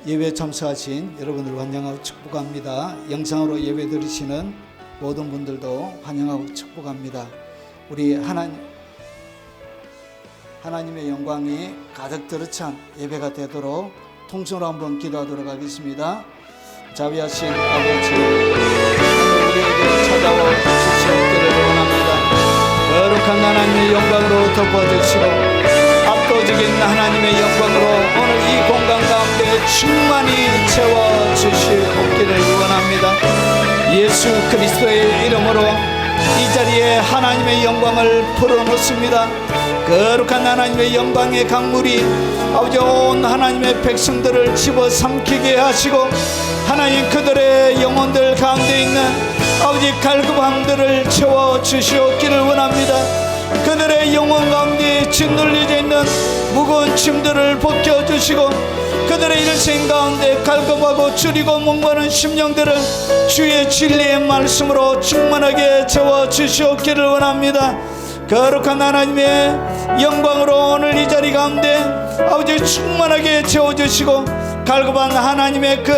예배 참석하신 여러분들 환영하고 축복합니다. 영상으로 예배 드리시는 모든 분들도 환영하고 축복합니다. 우리 하나님의 영광이 가득 들어찬 예배가 되도록 통성으로 한번 기도하도록 하겠습니다. 자비하신 아버지, 오늘 우리에게 찾아와 주시옵기를 원합니다. 거룩한 하나님의 영광으로 덮어주시고 압도적인 하나님의 영광으로 오늘 이 공간 가운데 충만히 채워주시옵기를 원합니다. 예수 그리스도의 이름으로 이 자리에 하나님의 영광을 풀어놓습니다. 거룩한 하나님의 영광의 강물이 아버지 온 하나님의 백성들을 집어삼키게 하시고 하나님 그들의 영혼들 가운데 있는 아버지 갈급함들을 채워주시옵기를 원합니다. 그들의 영혼 가운데 짓눌려져 있는 무거운 짐들을 벗겨주시고 그들의 일생 가운데 갈급하고 줄이고 목마른 심령들을 주의 진리의 말씀으로 충만하게 채워주시옵기를 원합니다. 거룩한 하나님의 영광으로 오늘 이 자리 가운데 아버지 충만하게 채워주시고 갈급한 하나님의 그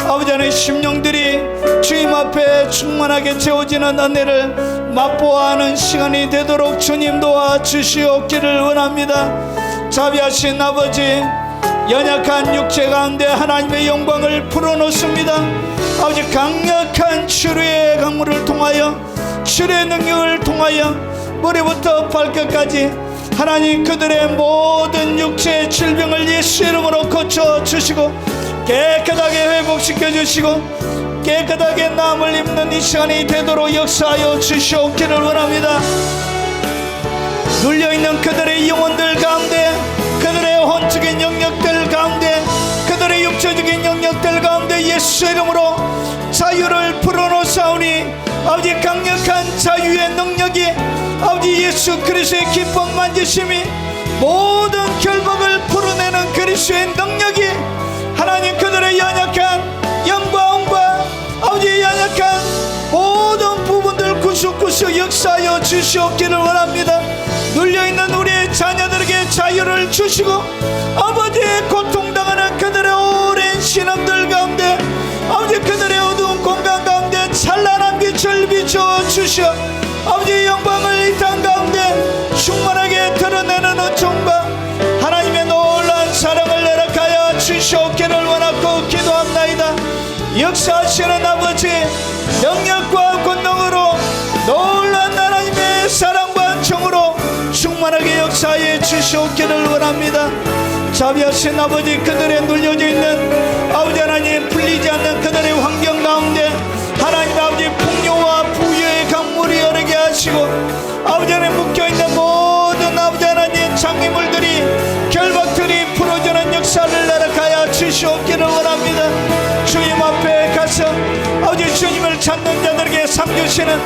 아버지 하나님의 심령들이 주님 앞에 충만하게 채워지는 은혜를 맛보아하는 시간이 되도록 주님 도와주시옵기를 원합니다. 자비하신 아버지, 연약한 육체 가운데 하나님의 영광을 풀어놓습니다. 아버지 강력한 치료의 강물을 통하여 치료의 능력을 통하여 머리부터 발끝까지 하나님 그들의 모든 육체의 질병을 예수 이름으로 고쳐주시고 깨끗하게 회복시켜주시고 깨끗하게 남을 입는 이 시간이 되도록 역사하여 주시옵기를 원합니다. 눌려있는 그들의 영혼들 가운데 그들의 혼적인 영역들 가운데 그들의 육체적인 영역들 가운데 예수 이름으로 자유를 풀어놓사오니 아버지 강력한 자유의 능력이 아버지 예수 그리스도의 기쁨 만지심이 모든 결박을 풀어내는 그리스도의 능력이 하나님 그들의 연약한 영광과 아버지 연약한 모든 부분들 구석구석 역사하여 주시옵기를 원합니다. 눌려있는 우리의 자녀들에게 자유를 주시고 아버지의 고통당하는 그들의 오랜 신앙들 가운데 아버지 그들의 어두운 공간 가운데 찬란한 빛을 비춰주시어 아버지의 영광을 이 땅 가운데 충만하게 드러내는 은총과 하나님의 놀라운 사랑을 허락하여 주시옵기를 원하고 기도합나이다. 역사하시는 아버지 영역과 권능으로 놀라운 하나님의 사랑과 은총으로 충만하게 역사해 주시옵기를 원합니다. 자비하신 아버지 그들의 눌려져 있는 아버지 하나님 풀리지 않는 그들의 환경 가운데 하나님 아버지 풍요와 부유의 강물이 흐르게 하시고 아버지 하나님 묶여있는 모든 아버지 하나님 장애물들이 결박들이 풀어주는 역사를 허락하여 주시옵기를 원합니다. 주님 앞에 가서 아버지 주님을 찾는 자들에게 상 주시는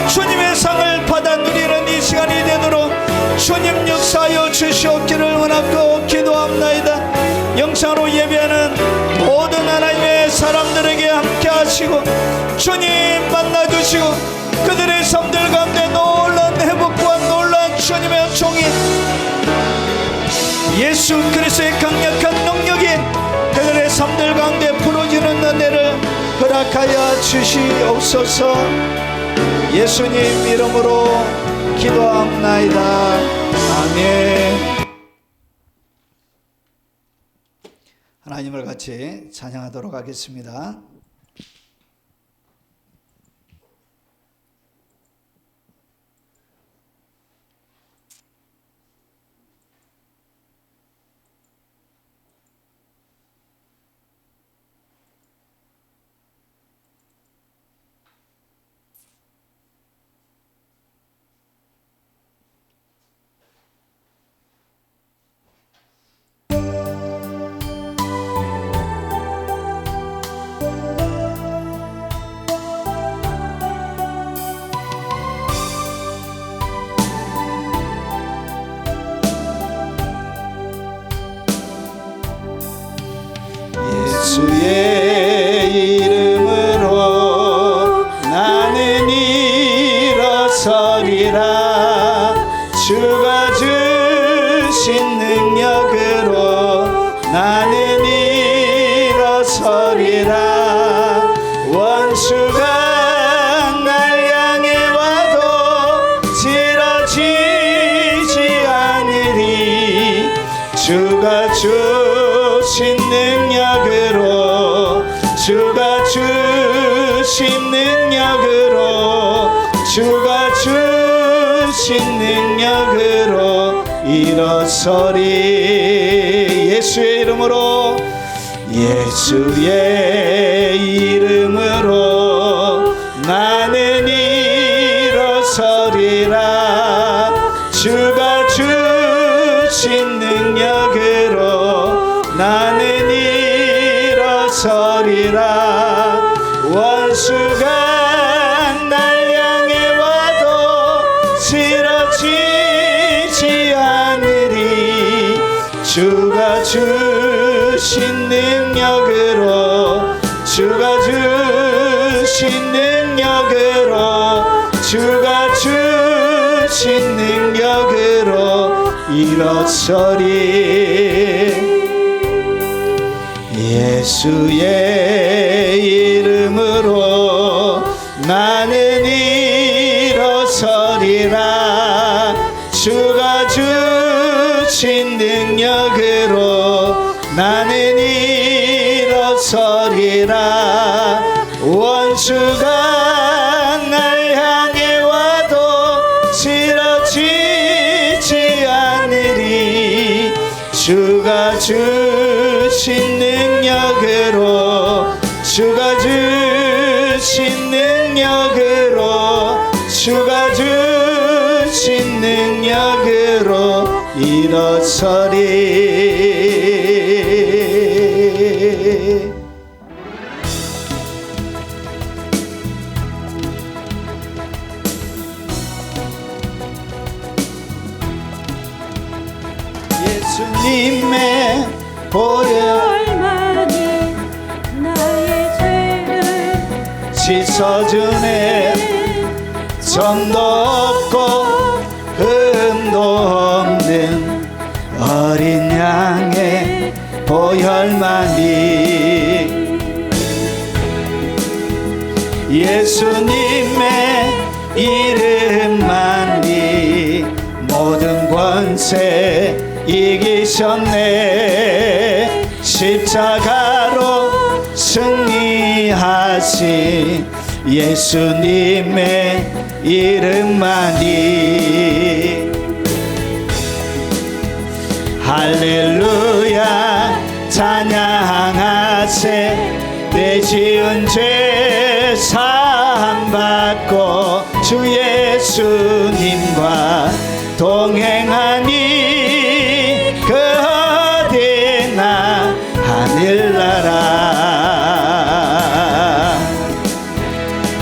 주님의 상을 받아 누리는 이 시간이 되도록 주님 역사하여 주시옵기를 원하고 기도합나이다. 영상으로 예배하는 모든 하나님의 사람들에게 함께 하시고 주님 만나주시고 그들의 삶들 가운데 놀라운 회복과 놀라운 주님의 은총이 예수 그리스도의 강력한 능력이 그들의 삶들 가운데 부러지는 은혜를 허락하여 주시옵소서. 예수님 이름으로 기도합나이다. 아멘. 하나님을 같이 찬양하도록 하겠습니다. 예수의 이름으로 나는 일어서리라. 주가 주신 능력으로 나는 주가 주신 능력으로 주가 주신 능력으로 주가 주신 능력으로 일어서리. 예수의 이름으로 예수의 이름으로 나는 일어서리라. 주가 주신 능력으로 나는 일어서리라. 원수가 날 향해 와도 쓰러지지 않으리. 주가 주신 능력으로 주가 주신 능력으로 주가 주신 능력으로 일어서리. 예수의 이름으로 나는 일어서리라. 주가 주신 능력으로 나는 일어서리라. 원수가 날 향해 와도 쓰러지지 않으리. 주가 주신 능력으로 주가 주신 능력으로 주가 주신 능력으로 일어서리. 예수님의 보혈만이 나의 죄를 씻어주네. 점도 없고 흠도 없는 어린 양의 보혈만이 예수님의 이름만이 모든 권세 이기셨네. 십자가로 승리하신 예수님의 이름만이. 할렐루야 찬양하세. 내 지은 죄 사함받고 주 예수님과 동행하니 그 어디나 하늘나라.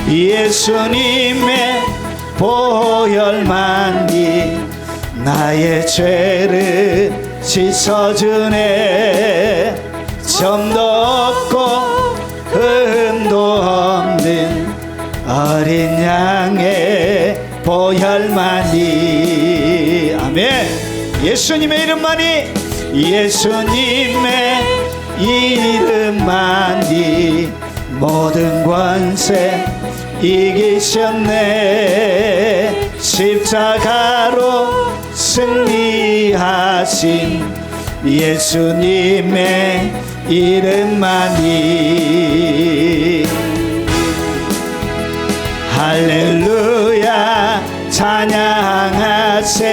예수님의 보혈만이 나의 죄를 씻어주네. 점도 없고 흠도 없는 어린 양의 보혈만이. 아멘. 예수님의 이름만이 예수님의 이름만이 모든 권세 이기셨네. 십자가로 승리하신 예수님의 이름만이. 할렐루야 찬양하세.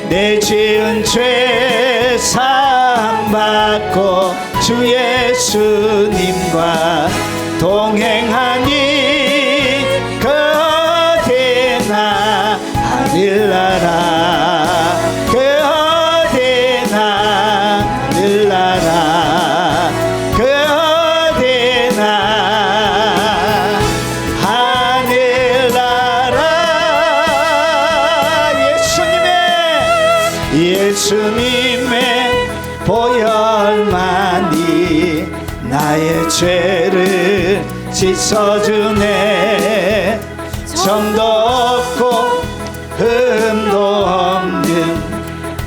내 지은 죄 사함받고 주 예수님과 동행하니 그 어디나 하늘나라. 그 어디나 하늘나라. 그 어디나 하늘나라. 예수님의 보혈만이 나의 죄를 씻어주네. 점도 없고 흠도 없는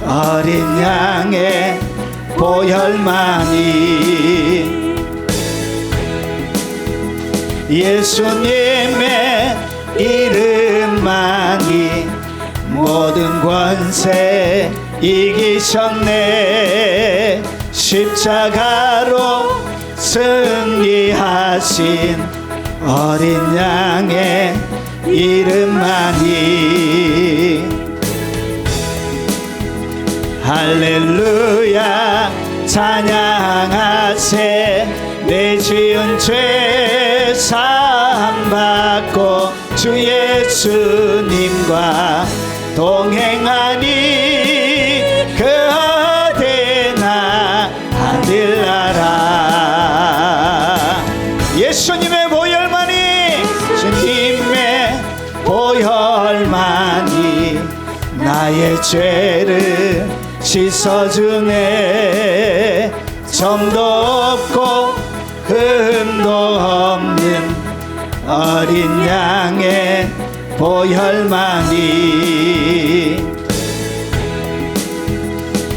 어린 양의 보혈만이. 예수님의 이름만이 모든 모든 권세 이기셨네. 십자가로 승리하신 어린 양의 이름만이 할렐루야 찬양하세. 내 지은 죄 사함받고 주 예수님과 동행하니 그 어디나 하늘나라. 예수님의 보혈만이, 주님의 보혈만이 나의 죄를 씻어주네. 점도 없고 흠도 없는 어린 양의 보혈만이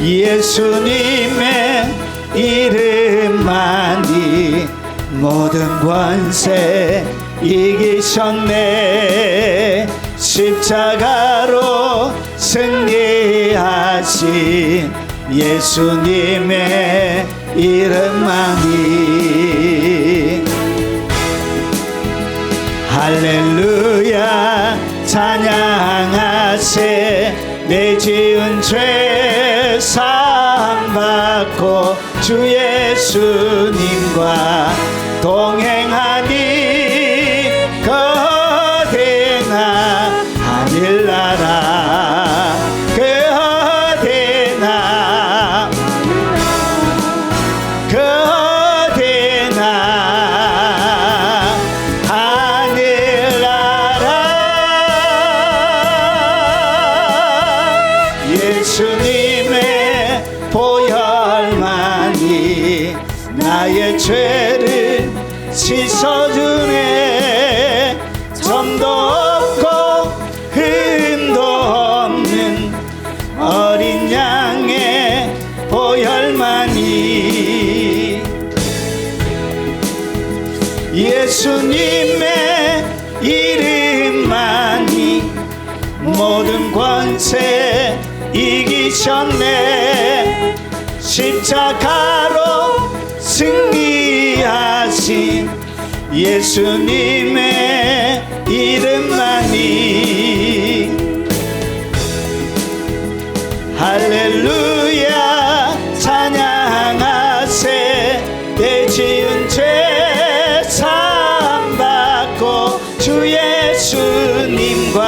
예수님의 이름만이 모든 권세 이기셨네. 십자가로 승리하신 예수님의 이름만이 할렐루야 찬양하세. 내 지은 죄 사함받고 주 예수님과 동행하니 거대나 하늘나라. 거대나 거대나 하늘나라. 예수님의 보혈만이 나의 죄를 씻어주네. 점도 없고 흠도 없는 어린 양의 보혈만이 예수님의 이름만이 모든 권세 이기셨네. 십자가로 승리하신 예수님의 이름만이 할렐루야 찬양하세. 내 지은 죄 사함받고 주 예수님과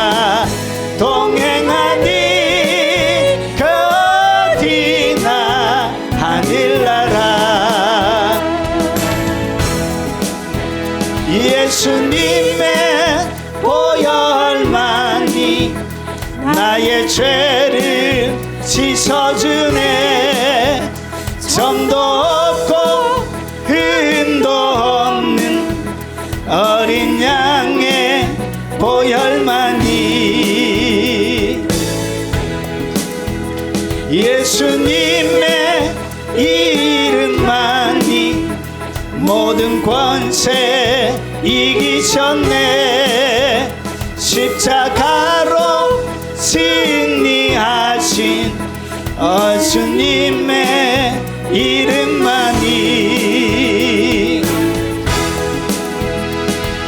동행하니 거디나 하늘나라. 예수님의 보혈만이 나의 죄를 씻어주네. 점도 없고 흠도 없는 어린 양의 보혈만이 예수님의 이름만이 모든 권세 이기셨네. 십자가로 승리하신 주님의 이름만이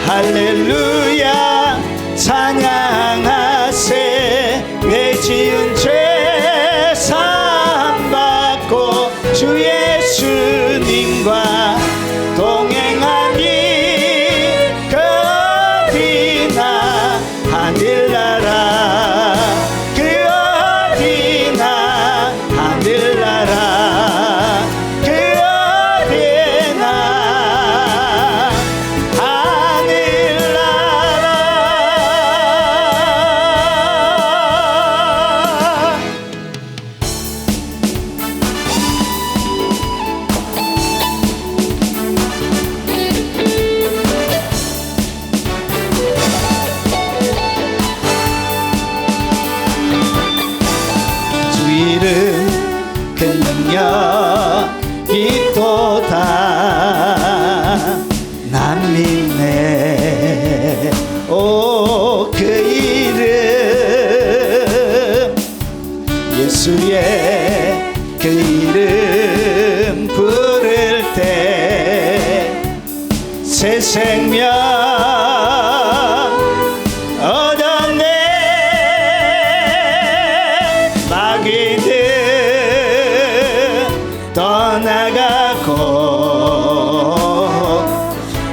할렐루야 찬양하세. 내 지은 죄 사함받고 주 예수님과 동행하니 거디나 하늘나라. 그 어디나 하늘나라. 그 어디나 하늘나라. 이름 그 능력이 또다 난 믿네. 오 그 이름 예수의 그 이름 부를 때 새 생명 얻었네. 마귀는 떠나가고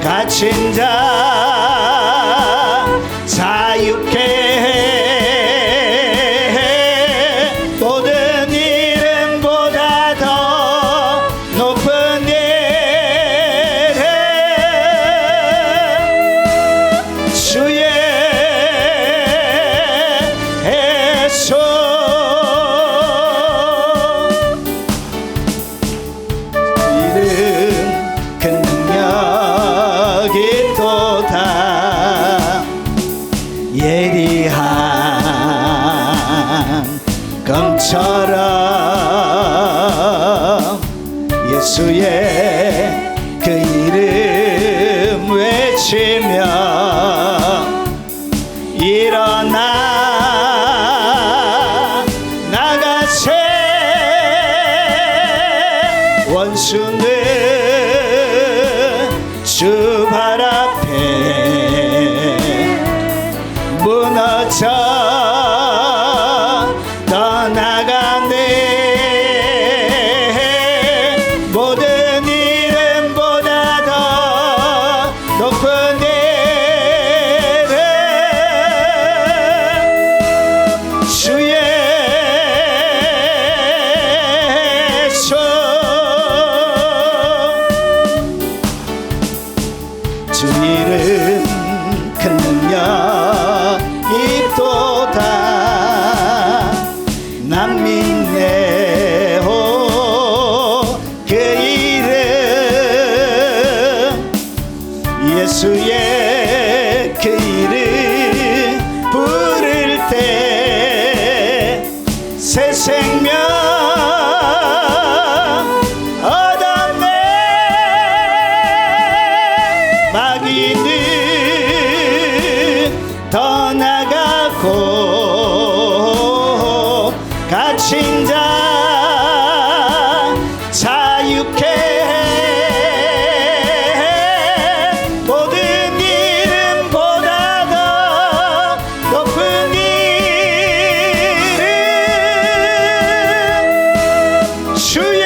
갇힌 자 자유케 해. 모든 이름보다 더 높은 이름 주의 손. 이름 큰 능력이 또다. 예리한 검처럼 예수의 그 이름 외치며 일어나 나가세. 원수는 주 발 앞에 무너져 떠나가네. 모든 이름보다 더 높은 이름 주의 손. 주 이름 큰 능력이 또다. 남민네호 그 이름 예수의 그 이름 부를 때 새 생명 얻었네. 마귀는 떠나가고 갇힌 자 자유케 해. 모든 이름보다 더 높은 이름 주의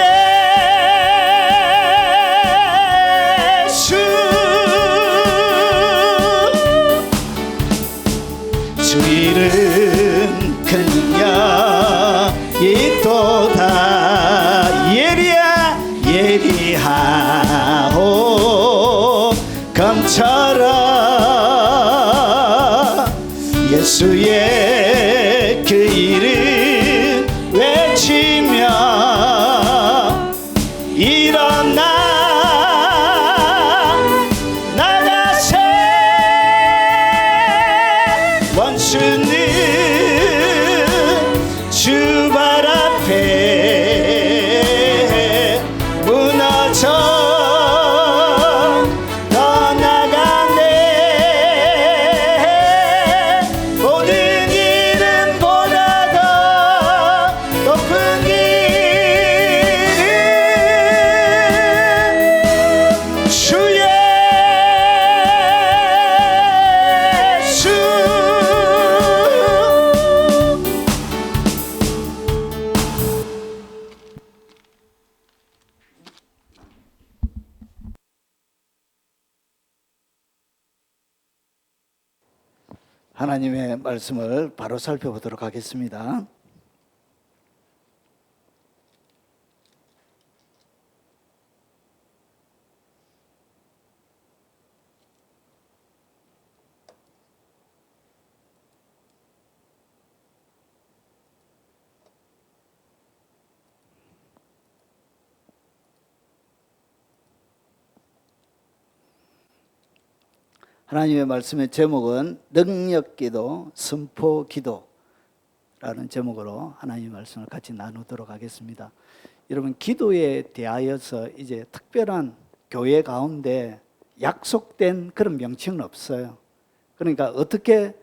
주 이름 큰 능력이 또다. 예리하오 검처럼 예수의 그 이름 외치며 일어나 나가세. 원수는 주 발 앞에 무너져 떠나가네. 모든 이름보다 더 높은 이름 주의 하나님의 말씀을 바로 살펴보도록 하겠습니다. 하나님의 말씀의 제목은 능력기도, 선포기도라는 제목으로 하나님의 말씀을 같이 나누도록 하겠습니다. 여러분, 기도에 대하여서 이제 특별한 교회 가운데 약속된 그런 명칭은 없어요. 그러니까 어떻게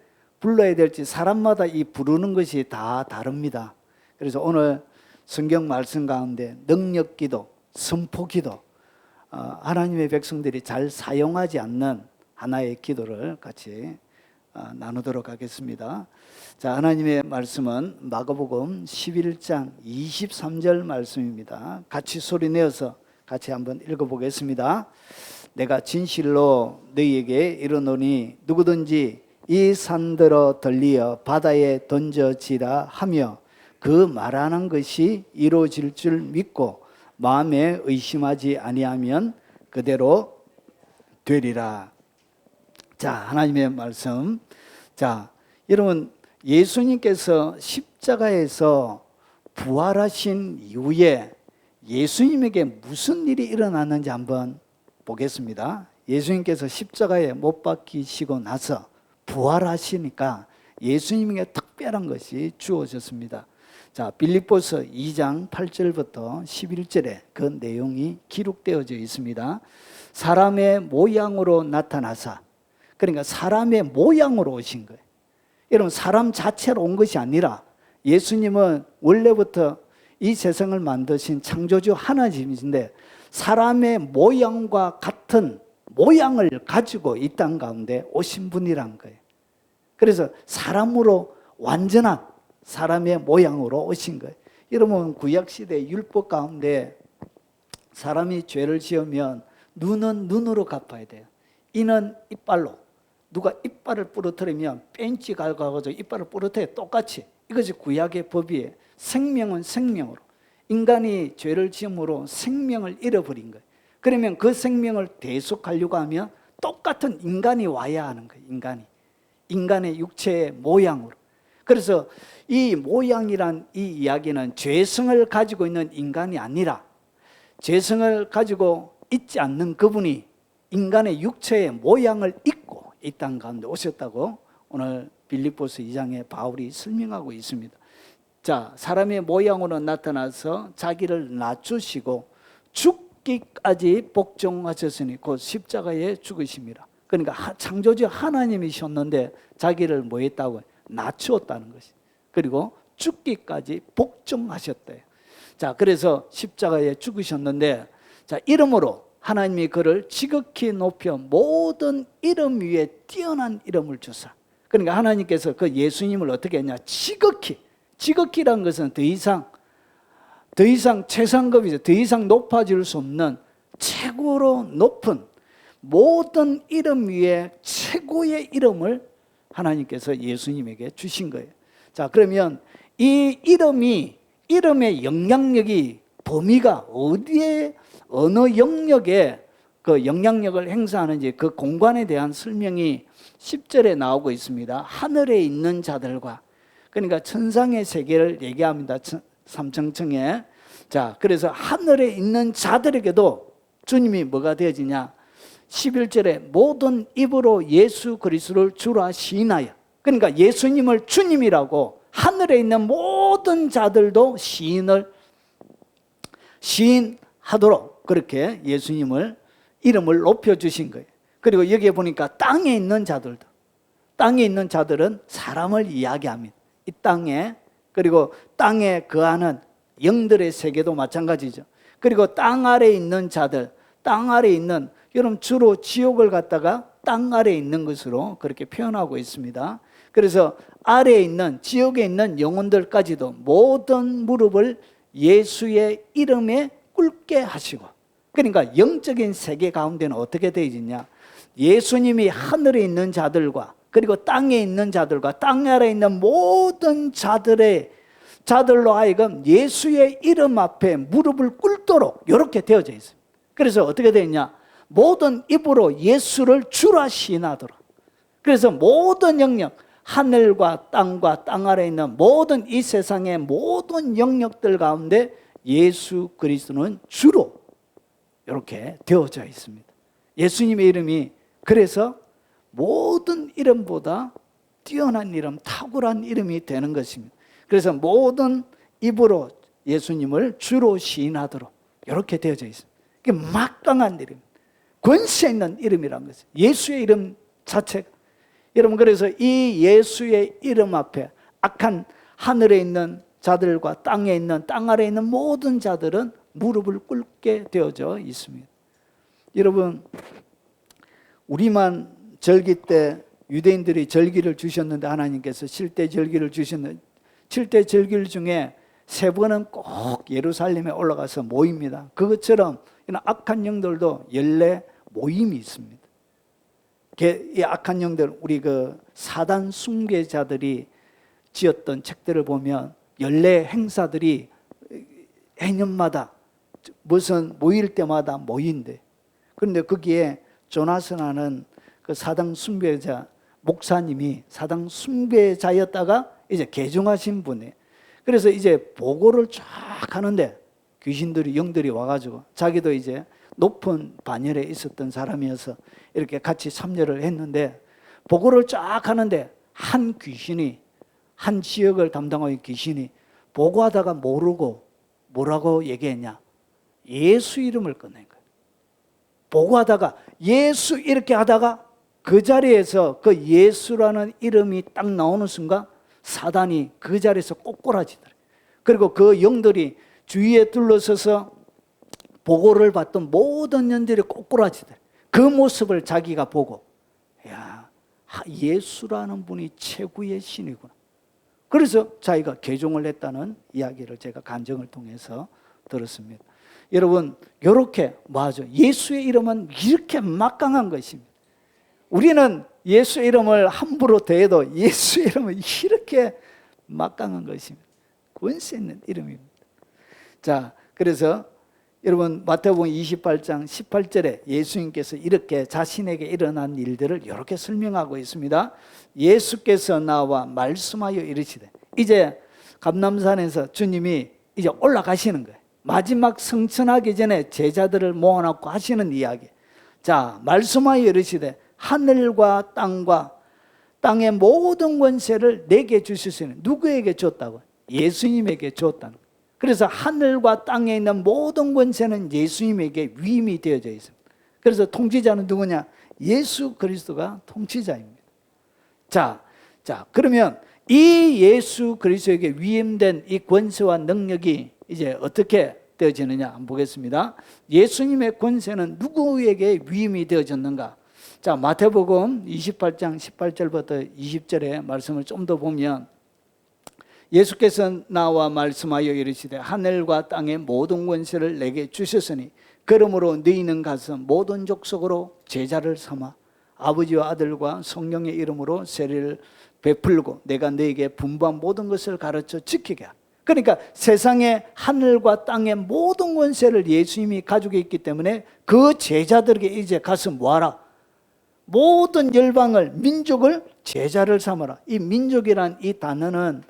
불러야 될지 사람마다 이 부르는 것이 다 다릅니다. 그래서 오늘 성경 말씀 가운데 능력기도, 선포기도, 하나님의 백성들이 잘 사용하지 않는 하나의 기도를 같이 나누도록 하겠습니다. 자, 하나님의 말씀은 마가복음 11장 23절 말씀입니다. 같이 소리 내어서 같이 한번 읽어보겠습니다. 내가 진실로 너희에게 이르노니 누구든지 이 산들어 들리어 바다에 던져지라 하며 그 말하는 것이 이루어질 줄 믿고 마음에 의심하지 아니하면 그대로 되리라. 자, 하나님의 말씀. 자, 여러분, 예수님께서 십자가에서 부활하신 이후에 예수님에게 무슨 일이 일어났는지 한번 보겠습니다. 예수님께서 십자가에 못 박히시고 나서 부활하시니까 예수님에게 특별한 것이 주어졌습니다. 자, 빌립보서 2장 8절부터 11절에 그 내용이 기록되어져 있습니다. 사람의 모양으로 나타나사, 그러니까 사람의 모양으로 오신 거예요. 여러분, 사람 자체로 온 것이 아니라 예수님은 원래부터 이 세상을 만드신 창조주 하나님이신데 사람의 모양과 같은 모양을 가지고 이 땅 가운데 오신 분이란 거예요. 그래서 사람으로 완전한 사람의 모양으로 오신 거예요. 여러분, 구약시대 율법 가운데 사람이 죄를 지으면 눈은 눈으로 갚아야 돼요. 이는 이빨로, 누가 이빨을 부러뜨리면 벤치 갈가가지고 이빨을 부러뜨려 똑같이. 이것이 구약의 법이에요. 생명은 생명으로. 인간이 죄를 지음으로 생명을 잃어버린 거예요. 그러면 그 생명을 대속하려고 하면 똑같은 인간이 와야 하는 거예요. 인간의 육체의 모양으로. 그래서 이 모양이란 이 이야기는 죄성을 가지고 있는 인간이 아니라 죄성을 가지고 있지 않는 그분이 인간의 육체의 모양을 입고 이 땅 가운데 오셨다고 오늘 빌립보서 2장에 바울이 설명하고 있습니다. 자, 사람의 모양으로 나타나서 자기를 낮추시고 죽기까지 복종하셨으니 곧 십자가에 죽으심이라. 그러니까 창조주 하나님이셨는데 자기를 뭐 했다고? 낮추었다는 것이. 그리고 죽기까지 복종하셨대요. 자, 그래서 십자가에 죽으셨는데, 자, 이름으로 하나님이 그를 지극히 높여 모든 이름 위에 뛰어난 이름을 주사. 그러니까 하나님께서 그 예수님을 어떻게 했냐? 지극히라는 것은 더 이상 최상급이죠. 더 이상 높아질 수 없는 최고로 높은 모든 이름 위에 최고의 이름을 하나님께서 예수님에게 주신 거예요. 자, 그러면 이 이름의 영향력이 범위가 어디에 어느 영역에 그 영향력을 행사하는지 그 공간에 대한 설명이 10절에 나오고 있습니다. 하늘에 있는 자들과, 그러니까 천상의 세계를 얘기합니다. 삼층층에. 자, 그래서 하늘에 있는 자들에게도 주님이 뭐가 되어지냐? 11절에 모든 입으로 예수 그리스도를 주라 시인하여. 그러니까 예수님을 주님이라고 하늘에 있는 모든 자들도 시인하도록 그렇게 예수님을 이름을 높여주신 거예요. 그리고 여기에 보니까 땅에 있는 자들은 사람을 이야기합니다. 이 땅에, 그리고 땅에 거하는 영들의 세계도 마찬가지죠. 그리고 땅 아래에 있는 자들, 땅 아래에 있는, 여러분 주로 지옥을 갖다가 땅 아래에 있는 것으로 그렇게 표현하고 있습니다. 그래서 아래에 있는, 지옥에 있는 영혼들까지도 모든 무릎을 예수의 이름에 꿇게 하시고, 그러니까 영적인 세계 가운데는 어떻게 되어 있냐? 예수님이 하늘에 있는 자들과 그리고 땅에 있는 자들과 땅 아래에 있는 모든 자들로 하여금 예수의 이름 앞에 무릎을 꿇도록 이렇게 되어져 있어요. 그래서 어떻게 되어 있냐? 모든 입으로 예수를 주라 시인하도록. 그래서 모든 영역, 하늘과 땅과 땅 아래에 있는 모든 이 세상의 모든 영역들 가운데 예수 그리스도는 주로 이렇게 되어져 있습니다. 예수님의 이름이 그래서 모든 이름보다 뛰어난 이름, 탁월한 이름이 되는 것입니다. 그래서 모든 입으로 예수님을 주로 시인하도록 이렇게 되어져 있습니다. 이게 막강한 이름, 권세 있는 이름이라는 것이죠. 예수의 이름 자체가. 여러분, 그래서 이 예수의 이름 앞에 악한 하늘에 있는 자들과 땅에 있는, 땅 아래에 있는 모든 자들은 무릎을 꿇게 되어져 있습니다. 여러분, 우리만 절기 때 유대인들이 절기를 주셨는데, 하나님께서 7대 절기를 주셨는데 7대 절기 중에 3번은 꼭 예루살렘에 올라가서 모입니다. 그것처럼 이런 악한 영들도 연례 모임이 있습니다. 이 악한 영들, 우리 그 사단 숭배자들이 지었던 책들을 보면 연례 행사들이 해년마다 무슨 모일 때마다 모인대. 그런데 거기에 조나선하는 그 사단 숭배자 목사님이 사단 숭배자였다가 이제 개종하신 분이에요. 그래서 이제 보고를 쫙 하는데 귀신들이, 영들이 와가지고, 자기도 이제 높은 반열에 있었던 사람이어서 이렇게 같이 참여를 했는데, 보고를 쫙 하는데 한 귀신이, 한 지역을 담당하는 귀신이 보고하다가 모르고 뭐라고 얘기했냐? 예수 이름을 꺼낸 거예요. 보고하다가 예수 이렇게 하다가 그 자리에서 그 예수라는 이름이 딱 나오는 순간 사단이 그 자리에서 꼬꾸라지더래요. 그리고 그 영들이 주위에 둘러서서 보고를 받던 모든 영들이 꼬꾸라지더래요. 그 모습을 자기가 보고, 야, 예수라는 분이 최고의 신이구나. 그래서 자기가 개종을 했다는 이야기를 제가 간증을 통해서 들었습니다. 여러분, 이렇게 뭐하죠? 예수의 이름은 이렇게 막강한 것입니다. 우리는 예수 이름을 함부로 대해도 예수 이름은 이렇게 막강한 것입니다. 권세 있는 이름입니다. 자, 그래서 여러분 마태복음 28장 18절에 예수님께서 이렇게 자신에게 일어난 일들을 이렇게 설명하고 있습니다. 예수께서 나와 말씀하여 이르시되, 이제 감람산에서 주님이 이제 올라가시는 거예요. 마지막 성천하기 전에 제자들을 모아놓고 하시는 이야기. 자, 말씀하여 이르시되 하늘과 땅의 모든 권세를 내게 주셨으니, 누구에게 줬다고? 예수님에게 줬다는 거예요. 그래서 하늘과 땅에 있는 모든 권세는 예수님에게 위임이 되어져 있습니다. 그래서 통치자는 누구냐? 예수 그리스도가 통치자입니다. 자, 그러면 이 예수 그리스도에게 위임된 이 권세와 능력이 이제 어떻게 되어지느냐 한번 보겠습니다. 예수님의 권세는 누구에게 위임이 되어졌는가? 자, 마태복음 28장 18절부터 20절의 말씀을 좀 더 보면, 예수께서 나와 말씀하여 이르시되 하늘과 땅의 모든 권세를 내게 주셨으니 그러므로 너희는 가서 모든 족속으로 제자를 삼아 아버지와 아들과 성령의 이름으로 세례를 베풀고 내가 너희에게 분부한 모든 것을 가르쳐 지키게 하라. 그러니까 세상의 하늘과 땅의 모든 권세를 예수님이 가지고 있기 때문에 그 제자들에게 이제 가서 뭐하라? 모든 열방을, 민족을 제자를 삼아라. 이 민족이란 이 단어는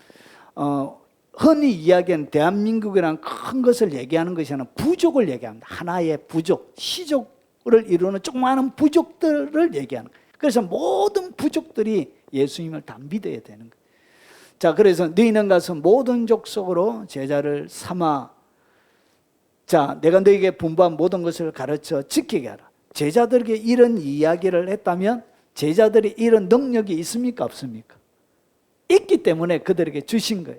흔히 이야기하는 대한민국이라는 큰 것을 얘기하는 것이 아니라 부족을 얘기합니다. 하나의 부족, 시족을 이루는 조그마한 부족들을 얘기하는 거예요. 그래서 모든 부족들이 예수님을 다 믿어야 되는 거예요. 자, 그래서 너희는 가서 모든 족속으로 제자를 삼아, 자, 내가 너희에게 분부한 모든 것을 가르쳐 지키게 하라. 제자들에게 이런 이야기를 했다면 제자들이 이런 능력이 있습니까? 없습니까? 있기 때문에 그들에게 주신 거예요.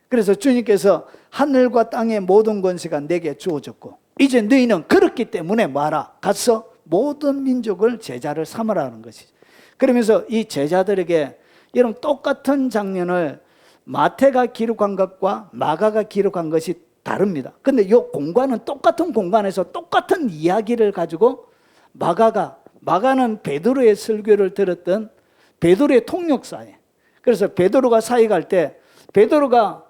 그래서 주님께서 하늘과 땅의 모든 권세가 내게 주어졌고 이제 너희는 그렇기 때문에 뭐하라? 가서 모든 민족을 제자를 삼으라는 것이죠. 그러면서 이 제자들에게 이런 똑같은 장면을 마태가 기록한 것과 마가가 기록한 것이 다릅니다. 근데 이 공간은 똑같은 공간에서 똑같은 이야기를 가지고 마가는 베드로의 설교를 들었던 베드로의 통역사예요. 그래서 베드로가 사역할 때 베드로가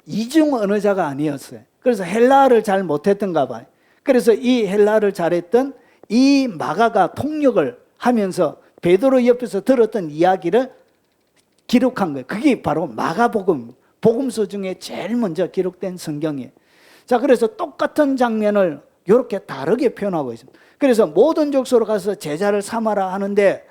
이중 언어자가 아니었어요. 그래서 헬라어를 잘 못했던가 봐요. 그래서 이 헬라어를 잘했던 이 마가가 통역을 하면서 베드로 옆에서 들었던 이야기를 기록한 거예요. 그게 바로 마가복음, 복음서 중에 제일 먼저 기록된 성경이에요. 자, 그래서 똑같은 장면을 이렇게 다르게 표현하고 있습니다. 그래서 모든 족속으로 가서 제자를 삼아라 하는데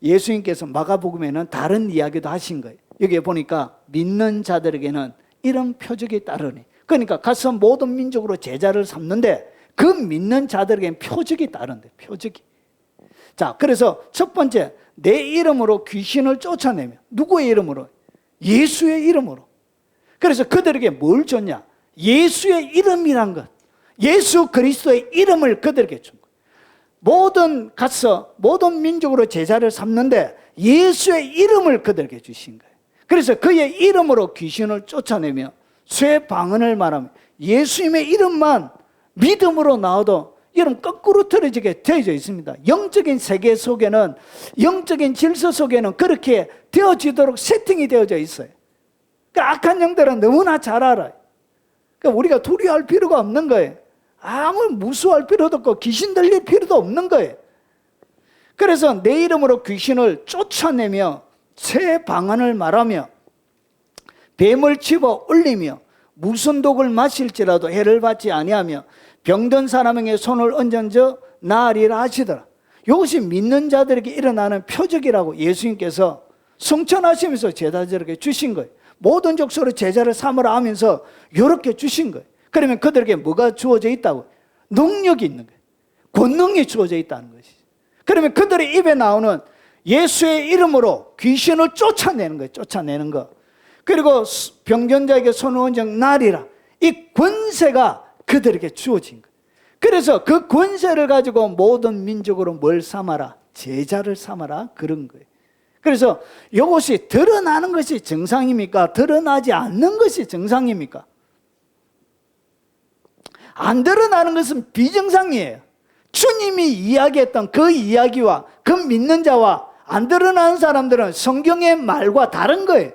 예수님께서 마가복음에는 다른 이야기도 하신 거예요. 여기에 보니까 믿는 자들에게는 이런 표적이 따르니, 그러니까 가서 모든 민족으로 제자를 삼는데 그 믿는 자들에게는 표적이 따른대. 표적이. 자, 그래서 첫 번째, 내 이름으로 귀신을 쫓아내며, 누구의 이름으로? 예수의 이름으로. 그래서 그들에게 뭘 줬냐? 예수의 이름이란 것, 예수 그리스도의 이름을 그들에게 준 거예요. 모든 민족으로 제자를 삼는데 예수의 이름을 그들에게 주신 거예요. 그래서 그의 이름으로 귀신을 쫓아내며 쇠 방언을 말하며, 예수님의 이름만 믿음으로 나와도 여러분 거꾸로 틀어지게 되어져 있습니다. 영적인 세계 속에는, 영적인 질서 속에는 그렇게 되어지도록 세팅이 되어져 있어요. 그러니까 악한 영들은 너무나 잘 알아요. 그러니까 우리가 두려워할 필요가 없는 거예요. 아무 무수할 필요도 없고 귀신 들릴 필요도 없는 거예요. 그래서 내 이름으로 귀신을 쫓아내며 새 방언을 말하며 뱀을 집어 올리며 무슨 독을 마실지라도 해를 받지 아니하며 병든 사람에게 손을 얹어 나으리라 하시더라. 이것이 믿는 자들에게 일어나는 표적이라고 예수님께서 성천하시면서 제자들에게 주신 거예요. 모든 족속으로 제자를 삼으라 하면서 이렇게 주신 거예요. 그러면 그들에게 뭐가 주어져 있다고? 능력이 있는 거예요. 권능이 주어져 있다는 것이죠. 그러면 그들의 입에 나오는 예수의 이름으로 귀신을 쫓아내는 거예요. 쫓아내는 거. 그리고 병든 자에게 손을 얹어 나으리라. 이 권세가 그들에게 주어진 거예요. 그래서 그 권세를 가지고 모든 민족으로 뭘 삼아라? 제자를 삼아라. 그런 거예요. 그래서 이것이 드러나는 것이 정상입니까? 드러나지 않는 것이 정상입니까? 안 드러나는 것은 비정상이에요. 주님이 이야기했던 그 이야기와 그 믿는 자와 안 드러나는 사람들은 성경의 말과 다른 거예요.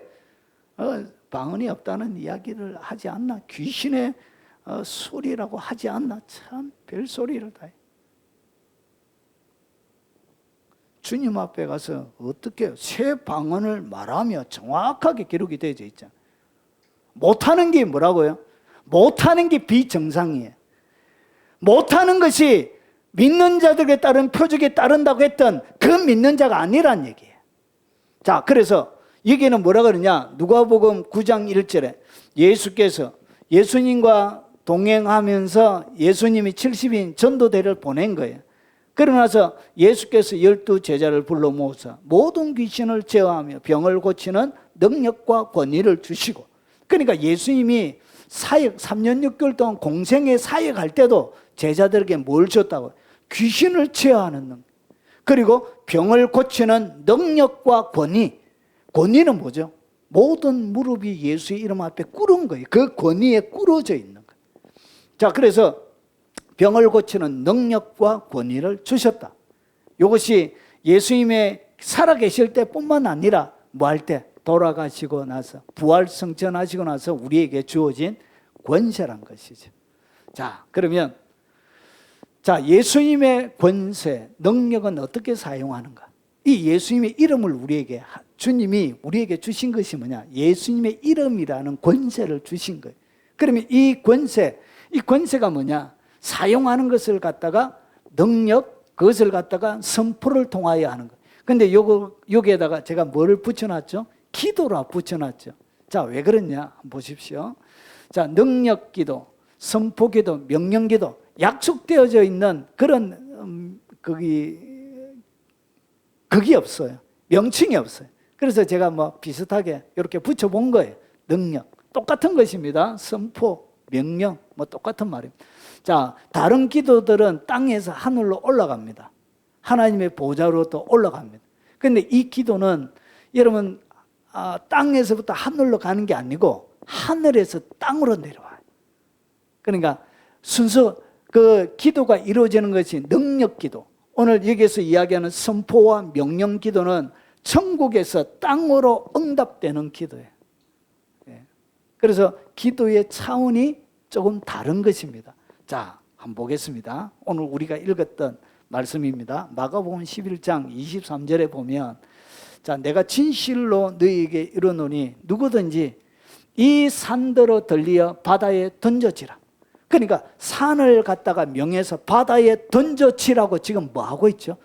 방언이 없다는 이야기를 하지 않나? 귀신의 소리라고 하지 않나? 참 별소리를 다 해. 주님 앞에 가서 어떻게 새 방언을 말하며 정확하게 기록이 되어져 있잖아요. 못하는 게 뭐라고요? 못하는 게 비정상이에요. 못하는 것이 믿는 자들에 따른 표적에 따른다고 했던 그 믿는 자가 아니란 얘기예요. 자, 그래서 여기는 뭐라 그러냐? 누가복음 9장 1절에 예수께서 예수님과 동행하면서 예수님이 70인 전도대를 보낸 거예요. 그러고 나서 예수께서 12 제자를 불러 모으사 모든 귀신을 제어하며 병을 고치는 능력과 권위를 주시고, 그러니까 예수님이 사역 3년 6개월 동안 공생의 사역할 때도 제자들에게 뭘 줬다고? 귀신을 제어하는 능력, 그리고 병을 고치는 능력과 권위. 권위는 뭐죠? 모든 무릎이 예수의 이름 앞에 꿇은 거예요. 그 권위에 꿇어져 있는 거예요. 자, 그래서 병을 고치는 능력과 권위를 주셨다. 이것이 예수님의 살아계실 때뿐만 아니라 뭐 할 때? 돌아가시고 나서 부활 승천하시고 나서 우리에게 주어진 권세란 것이죠. 자, 그러면 예수님의 권세, 능력은 어떻게 사용하는가? 이 예수님의 이름을 우리에게, 주님이 우리에게 주신 것이 뭐냐? 예수님의 이름이라는 권세를 주신 거예요. 그러면 이 권세가 뭐냐? 사용하는 것을 갖다가 능력, 그것을 갖다가 선포를 통하여 하는 거예요. 근데 여기에다가 제가 뭐를 붙여놨죠? 기도라 붙여놨죠. 자, 왜 그러냐? 한번 보십시오. 자, 능력 기도, 선포 기도, 명령 기도, 약속되어져 있는 그런 그게 없어요. 명칭이 없어요. 그래서 제가 뭐 비슷하게 이렇게 붙여본 거예요. 능력. 똑같은 것입니다. 선포, 명령, 뭐 똑같은 말입니다. 자, 다른 기도들은 땅에서 하늘로 올라갑니다. 하나님의 보좌로 또 올라갑니다. 그런데 이 기도는 여러분 땅에서부터 하늘로 가는 게 아니고 하늘에서 땅으로 내려와요. 그러니까 순서 그 기도가 이루어지는 것이 능력 기도. 오늘 여기서 이야기하는 선포와 명령 기도는 천국에서 땅으로 응답되는 기도예요. 그래서 기도의 차원이 조금 다른 것입니다. 자, 한번 보겠습니다. 오늘 우리가 읽었던 말씀입니다. 마가복음 11장 23절에 보면, 자, 내가 진실로 너희에게 이르노니 누구든지 이 산더러 들리어 바다에 던져지라. 그러니까 산을 갖다가 명해서 바다에 던져치라고 지금 뭐 하고 있죠?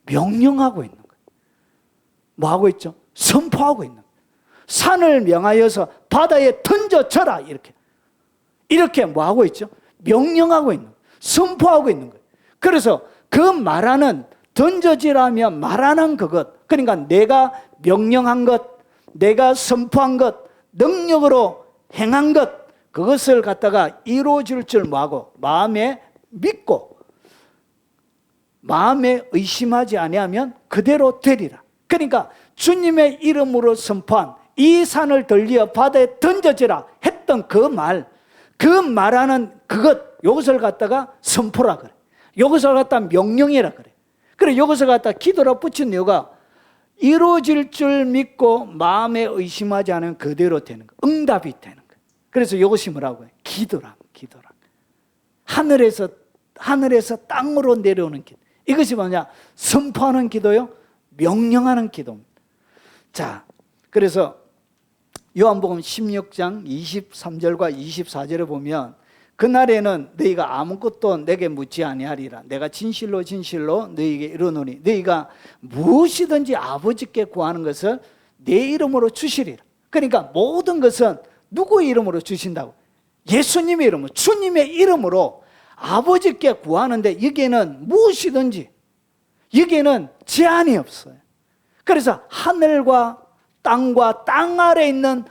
명령하고 있는 거예요. 뭐 하고 있죠? 선포하고 있는 거예요. 산을 명하여서 바다에 던져쳐라. 이렇게 뭐 하고 있죠? 명령하고 있는 거예요. 선포하고 있는 거예요. 그래서 그 말하는, 던져지라며 말하는 그것, 그러니까 내가 명령한 것, 내가 선포한 것, 능력으로 행한 것, 그것을 갖다가 이루어질 줄 뭐하고 마음에 믿고 마음에 의심하지 아니하면 그대로 되리라. 그러니까 주님의 이름으로 선포한 이 산을 들리어 바다에 던져지라 했던 그 말하는 그것, 이것을 갖다가 선포라 그래. 이것을 갖다 명령이라 그래. 그래, 이것을 갖다 기도로 붙인 이유가 이루어질 줄 믿고 마음에 의심하지 않으면 그대로 되는 거, 응답이 되는 거. 그래서 이것이 뭐라고 해요? 기도라. 하늘에서 땅으로 내려오는 기도. 이것이 뭐냐? 선포하는 기도요, 명령하는 기도입니다. 자, 그래서 요한복음 16장 23절과 24절에 보면 그날에는 너희가 아무것도 내게 묻지 아니하리라. 내가 진실로 너희에게 이르노니 너희가 무엇이든지 아버지께 구하는 것을 내 이름으로 주시리라. 그러니까 모든 것은 누구의 이름으로 주신다고? 예수님의 이름으로, 주님의 이름으로 아버지께 구하는데 여기에는 무엇이든지, 여기에는 제한이 없어요. 그래서 하늘과 땅과 땅 아래에 있는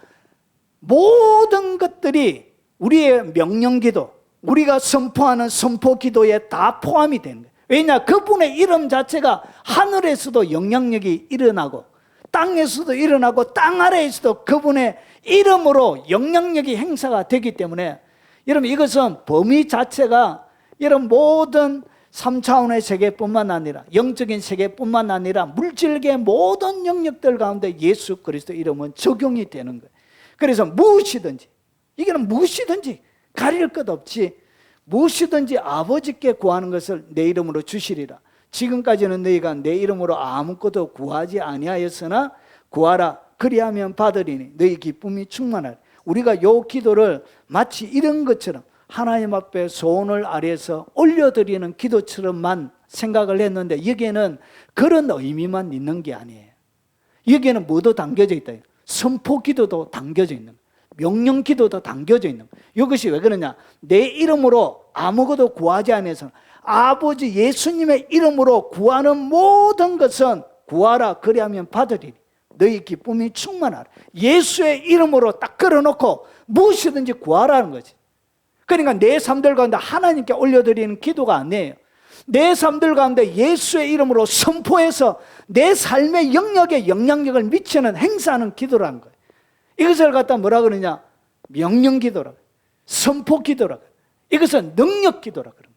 모든 것들이 우리의 명령기도, 우리가 선포하는 선포기도에 다 포함이 되는 거예요. 왜냐? 그분의 이름 자체가 하늘에서도 영향력이 일어나고 땅에서도 일어나고 땅 아래에서도 그분의 이름으로 영향력이 행사가 되기 때문에, 여러분, 이것은 범위 자체가 여러분 모든 3차원의 세계뿐만 아니라 영적인 세계뿐만 아니라 물질계 모든 영역들 가운데 예수 그리스도 이름은 적용이 되는 거예요. 그래서 무엇이든지, 이게는 무엇이든지 가릴 것 없이 무엇이든지 아버지께 구하는 것을 내 이름으로 주시리라. 지금까지는 너희가 내 이름으로 아무것도 구하지 아니하였으나 구하라, 그리하면 받으리니 너희 기쁨이 충만하리. 우리가 요 기도를 마치 이런 것처럼 하나님 앞에 소원을 아래에서 올려드리는 기도처럼만 생각을 했는데, 여기에는 그런 의미만 있는 게 아니에요. 여기에는 뭐도 담겨져 있다. 선포 기도도 담겨져 있는 거예요. 명령 기도도 담겨져 있는 거예요. 이것이 왜 그러냐? 내 이름으로 아무것도 구하지 않아서 아버지 예수님의 이름으로 구하는 모든 것은 구하라, 그리하면 받으리니 너희 기쁨이 충만하라. 예수의 이름으로 딱 걸어놓고 무엇이든지 구하라는 거지. 그러니까 내 삶들 가운데 하나님께 올려드리는 기도가 아니에요. 내 삶들 가운데 예수의 이름으로 선포해서 내 삶의 영역에 영향력을 미치는, 행사하는 기도라는 거예요. 이것을 갖다 뭐라 그러냐? 명령 기도라, 선포 기도라. 이것은 능력 기도라 그런 거예요.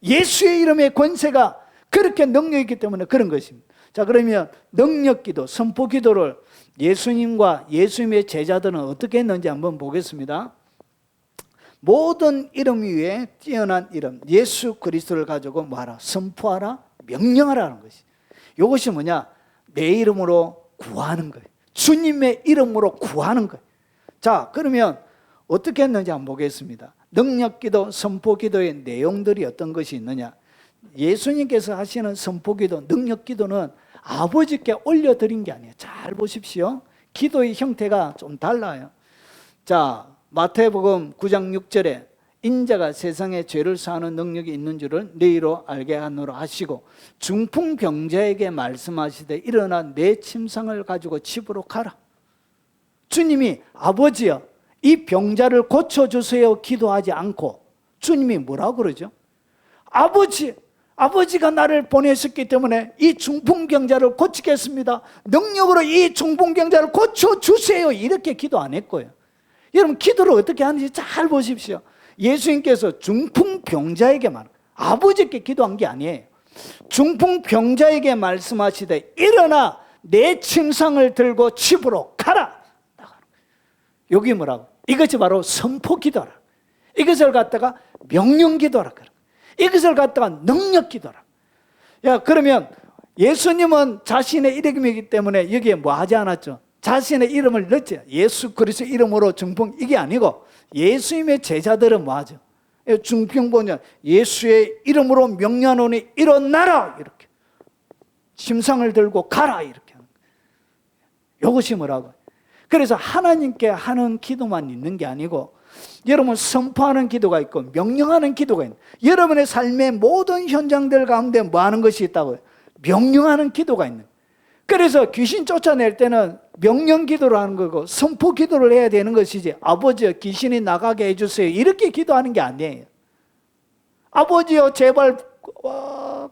예수의 이름의 권세가 그렇게 능력이 있기 때문에 그런 것입니다. 자, 그러면 능력 기도, 선포 기도를 예수님과 예수님의 제자들은 어떻게 했는지 한번 보겠습니다. 모든 이름 위에 뛰어난 이름 예수 그리스도를 가지고 뭐하라? 선포하라, 명령하라는 것이. 이것이 뭐냐? 내 이름으로 구하는 거예요. 주님의 이름으로 구하는 거예요. 자, 그러면 어떻게 했는지 한번 보겠습니다. 능력기도, 선포기도의 내용들이 어떤 것이 있느냐? 예수님께서 하시는 선포기도, 능력기도는 아버지께 올려드린 게 아니에요. 잘 보십시오. 기도의 형태가 좀 달라요. 자, 마태복음 9장 6절에 인자가 세상에 죄를 사하는 능력이 있는 줄을 너희로 알게 하노라 하시고, 중풍병자에게 말씀하시되 일어나 내 침상을 가지고 집으로 가라. 주님이 아버지여 이 병자를 고쳐주세요 기도하지 않고 주님이 뭐라고 그러죠? 아버지가 나를 보내셨기 때문에 이 중풍병자를 고치겠습니다. 능력으로 이 중풍병자를 고쳐주세요, 이렇게 기도 안 했고요. 여러분, 기도를 어떻게 하는지 잘 보십시오. 예수님께서 중풍병자에게만, 아버지께 기도한 게 아니에요. 중풍병자에게 말씀하시되 일어나 내 침상을 들고 집으로 가라. 여기 뭐라고? 이것이 바로 선포기도라. 이것을 갖다가 명령기도라. 이것을 갖다가 능력기도라. 야, 그러면 예수님은 자신의 이름이기 때문에 여기에 뭐 하지 않았죠? 자신의 이름을 넣지. 예수 그리스도 이름으로 중풍, 이게 아니고 예수님의 제자들은 뭐 하죠? 중풍병자 예수의 이름으로 명령하노니 일어나라, 이렇게 침상을 들고 가라, 이렇게 하는 거예요. 이것이 뭐라고? 그래서 하나님께 하는 기도만 있는 게 아니고 여러분 선포하는 기도가 있고 명령하는 기도가 있는, 여러분의 삶의 모든 현장들 가운데 뭐 하는 것이 있다고요? 명령하는 기도가 있는. 그래서 귀신 쫓아낼 때는 명령 기도를 하는 거고 선포 기도를 해야 되는 것이지, 아버지여 귀신이 나가게 해주세요 이렇게 기도하는 게 아니에요. 아버지여 제발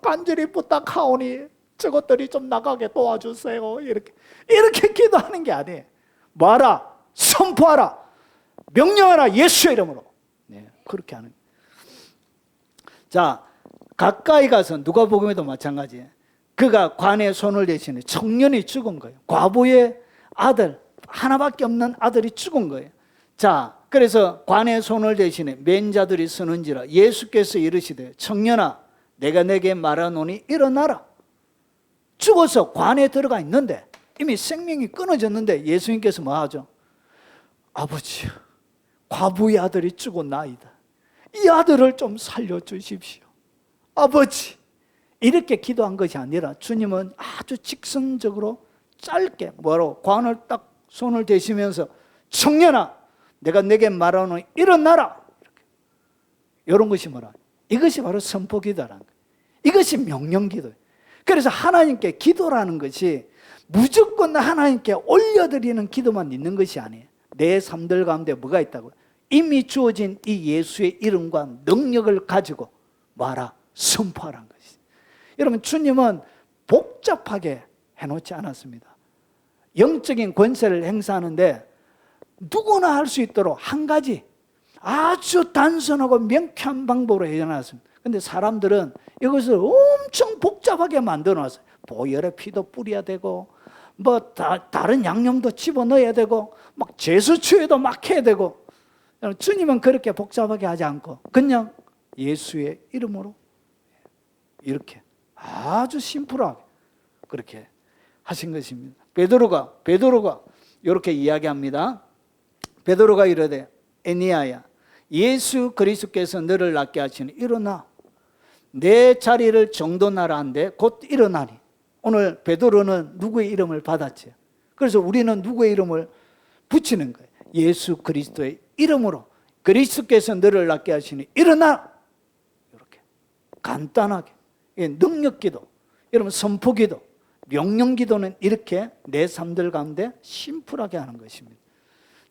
간절히 부탁하오니 저것들이 좀 나가게 도와주세요 이렇게 기도하는 게 아니에요. 뭐하라? 선포하라, 명령하라, 예수의 이름으로. 네, 그렇게 하는 거예요. 자, 가까이 가서 누가복음에도 마찬가지예요. 그가 관에 손을 대시니 청년이 죽은 거예요. 과부의 아들, 하나밖에 없는 아들이 죽은 거예요. 자, 그래서 관에 손을 대시니 맨 자들이 서는지라 예수께서 이르시되 청년아 내가 내게 말하노니 일어나라. 죽어서 관에 들어가 있는데 이미 생명이 끊어졌는데 예수님께서 뭐 하죠? 아버지, 과부의 아들이 죽었나이다. 이 아들을 좀 살려주십시오. 아버지, 이렇게 기도한 것이 아니라 주님은 아주 직선적으로 짧게 뭐라고 관을 딱 손을 대시면서 청년아 내가 내게 말하노니 일어나라. 이런 것이 뭐라? 이것이 바로 선포기도라는 거예요. 이것이 명령기도예요. 그래서 하나님께 기도라는 것이 무조건 하나님께 올려드리는 기도만 있는 것이 아니에요. 내 삶들 가운데 뭐가 있다고요? 이미 주어진 이 예수의 이름과 능력을 가지고 말아 선포하라는 것이죠. 여러분, 주님은 복잡하게 해놓지 않았습니다. 영적인 권세를 행사하는데 누구나 할 수 있도록 한 가지 아주 단순하고 명쾌한 방법으로 해놨습니다. 그런데 사람들은 이것을 엄청 복잡하게 만들어놨어요. 보혈의 피도 뿌려야 되고 다른 양념도 집어넣어야 되고 막 제수추에도 막 해야 되고. 주님은 그렇게 복잡하게 하지 않고 그냥 예수의 이름으로 이렇게 아주 심플하게 그렇게 하신 것입니다. 베드로가 이렇게 이야기합니다. 베드로가 이르되 에니야야 예수 그리스도께서 너를 낫게 하시니 일어나 내 자리를 정돈하라 한데 곧 일어나니. 오늘 베드로는 누구의 이름을 받았지? 그래서 우리는 누구의 이름을 붙이는 거예요? 예수 그리스도의 이름으로 그리스도께서 너를 낫게 하시니 일어나. 이렇게 간단하게 능력기도, 여러분 선포기도, 명령기도는 이렇게 내 삶들 가운데 심플하게 하는 것입니다.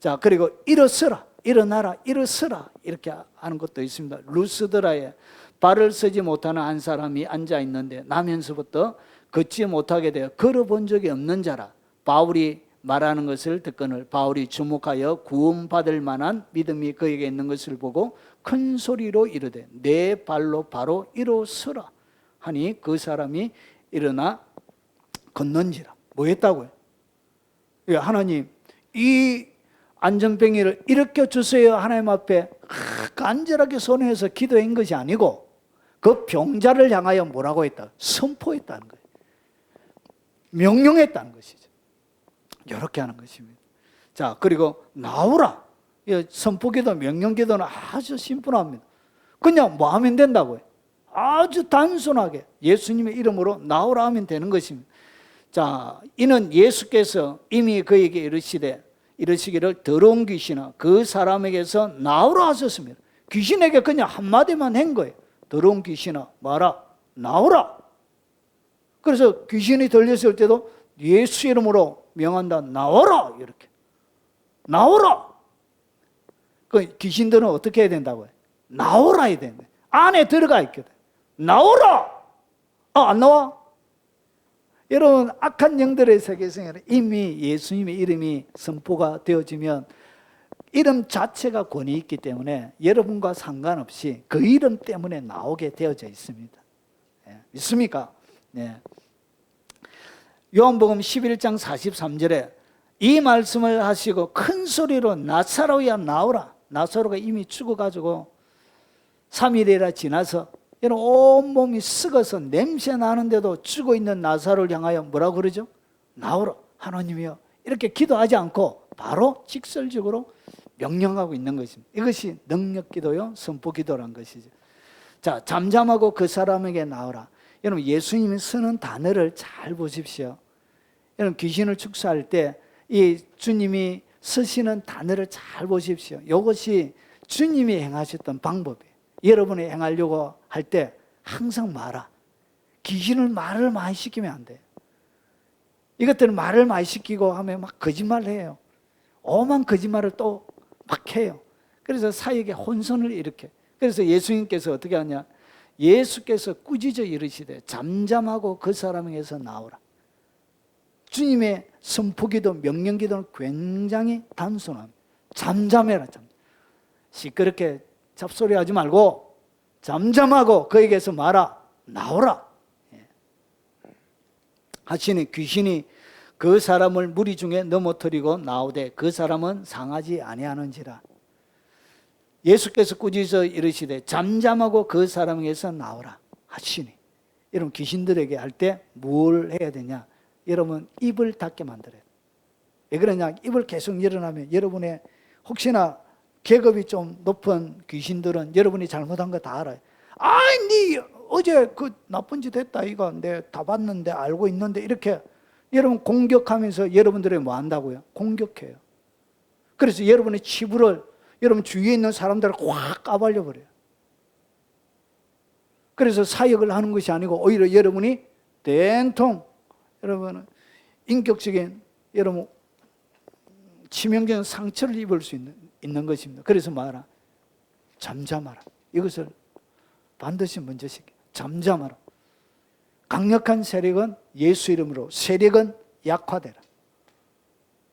자, 그리고 일어서라, 일어나라, 일어서라 이렇게 하는 것도 있습니다. 루스드라에 발을 서지 못하는 한 사람이 앉아 있는데 나면서부터 걷지 못하게 되어 걸어본 적이 없는 자라. 바울이 말하는 것을 듣거늘 바울이 주목하여 구원받을 만한 믿음이 그에게 있는 것을 보고 큰 소리로 이르되 내 발로 바로 일어서라 하니 그 사람이 일어나 걷는지라. 뭐 했다고요? 하나님 이 안전병이를 일으켜 주세요 하나님 앞에 간절하게 손해서 기도한 것이 아니고 그 병자를 향하여 뭐라고 했다? 선포했다는 거예요. 명령했다는 것이죠. 이렇게 하는 것입니다. 자, 그리고 나오라. 선포기도 명령기도는 아주 심플합니다. 그냥 뭐 하면 된다고요? 아주 단순하게 예수님의 이름으로 나오라 하면 되는 것입니다. 자, 이는 예수께서 이미 그에게 이르시기를 더러운 귀신아 그 사람에게서 나오라 하셨습니다. 귀신에게 그냥 한마디만 한 거예요. 더러운 귀신아 마라 나오라. 그래서 귀신이 들렸을 때도 예수 이름으로 명한다 나오라. 이렇게 나오라. 그 귀신들은 어떻게 해야 된다고요? 나오라 해야 된다. 안에 들어가 있거든. 나오라. 안 나와? 여러분, 악한 영들의 세계성에는 이미 예수님의 이름이 선포가 되어지면 이름 자체가 권위 있기 때문에 여러분과 상관없이 그 이름 때문에 나오게 되어져 있습니다. 믿습니까? 요한복음 11장 43절에 이 말씀을 하시고 큰 소리로 나사로야 나오라. 나사로가 이미 죽어가지고 3일이라 지나서 여러분 온몸이 썩어서 냄새 나는데도 죽어있는 나사로를 향하여 뭐라고 그러죠? 나오라. 하나님이여 이렇게 기도하지 않고 바로 직설적으로 명령하고 있는 것입니다. 이것이 능력기도요 선포기도란 것이죠. 자, 잠잠하고 그 사람에게 나오라. 여러분 예수님이 쓰는 단어를 잘 보십시오. 여러분 귀신을 축사할 때 이 주님이 쓰시는 단어를 잘 보십시오. 이것이 주님이 행하셨던 방법이에요. 여러분이 행하려고 할 때 항상 말아. 귀신을 말을 많이 시키면 안 돼요. 이것들은 말을 많이 시키고 하면 막 거짓말을 해요. 오만 거짓말을 또 막 해요. 그래서 사역에 혼선을 일으켜. 그래서 예수님께서 어떻게 하냐? 예수께서 꾸짖어 이르시되 잠잠하고 그 사람에게서 나오라. 주님의 선포기도 명령기도는 굉장히 단순합니다. 잠잠해라. 시끄럽게 잡소리하지 말고 잠잠하고 그에게서 마라. 나오라. 하시니 귀신이 그 사람을 무리 중에 넘어뜨리고 나오되 그 사람은 상하지 아니하는지라. 예수께서 꾸짖어 이르시되 잠잠하고 그 사람에게서 나오라 하시니, 여러분 귀신들에게 할 때 뭘 해야 되냐? 여러분 입을 닫게 만들어야 돼요. 왜 그러냐? 입을 계속 열어놔면 여러분의 혹시나 계급이 좀 높은 귀신들은 여러분이 잘못한 거 다 알아요. 아이 니 어제 그 나쁜 짓 했다 이거 내 다 봤는데 알고 있는데, 이렇게 여러분 공격하면서 여러분들이 뭐 한다고요? 공격해요. 그래서 여러분의 치부를 여러분 주위에 있는 사람들을 확 까발려 버려요. 그래서 사역을 하는 것이 아니고 오히려 여러분이 된통 여러분은 인격적인 여러분 치명적인 상처를 입을 수 있는 것입니다. 그래서 말하라. 잠잠하라. 이것을 반드시 먼저 시켜. 잠잠하라. 강력한 세력은 예수 이름으로, 세력은 약화되라.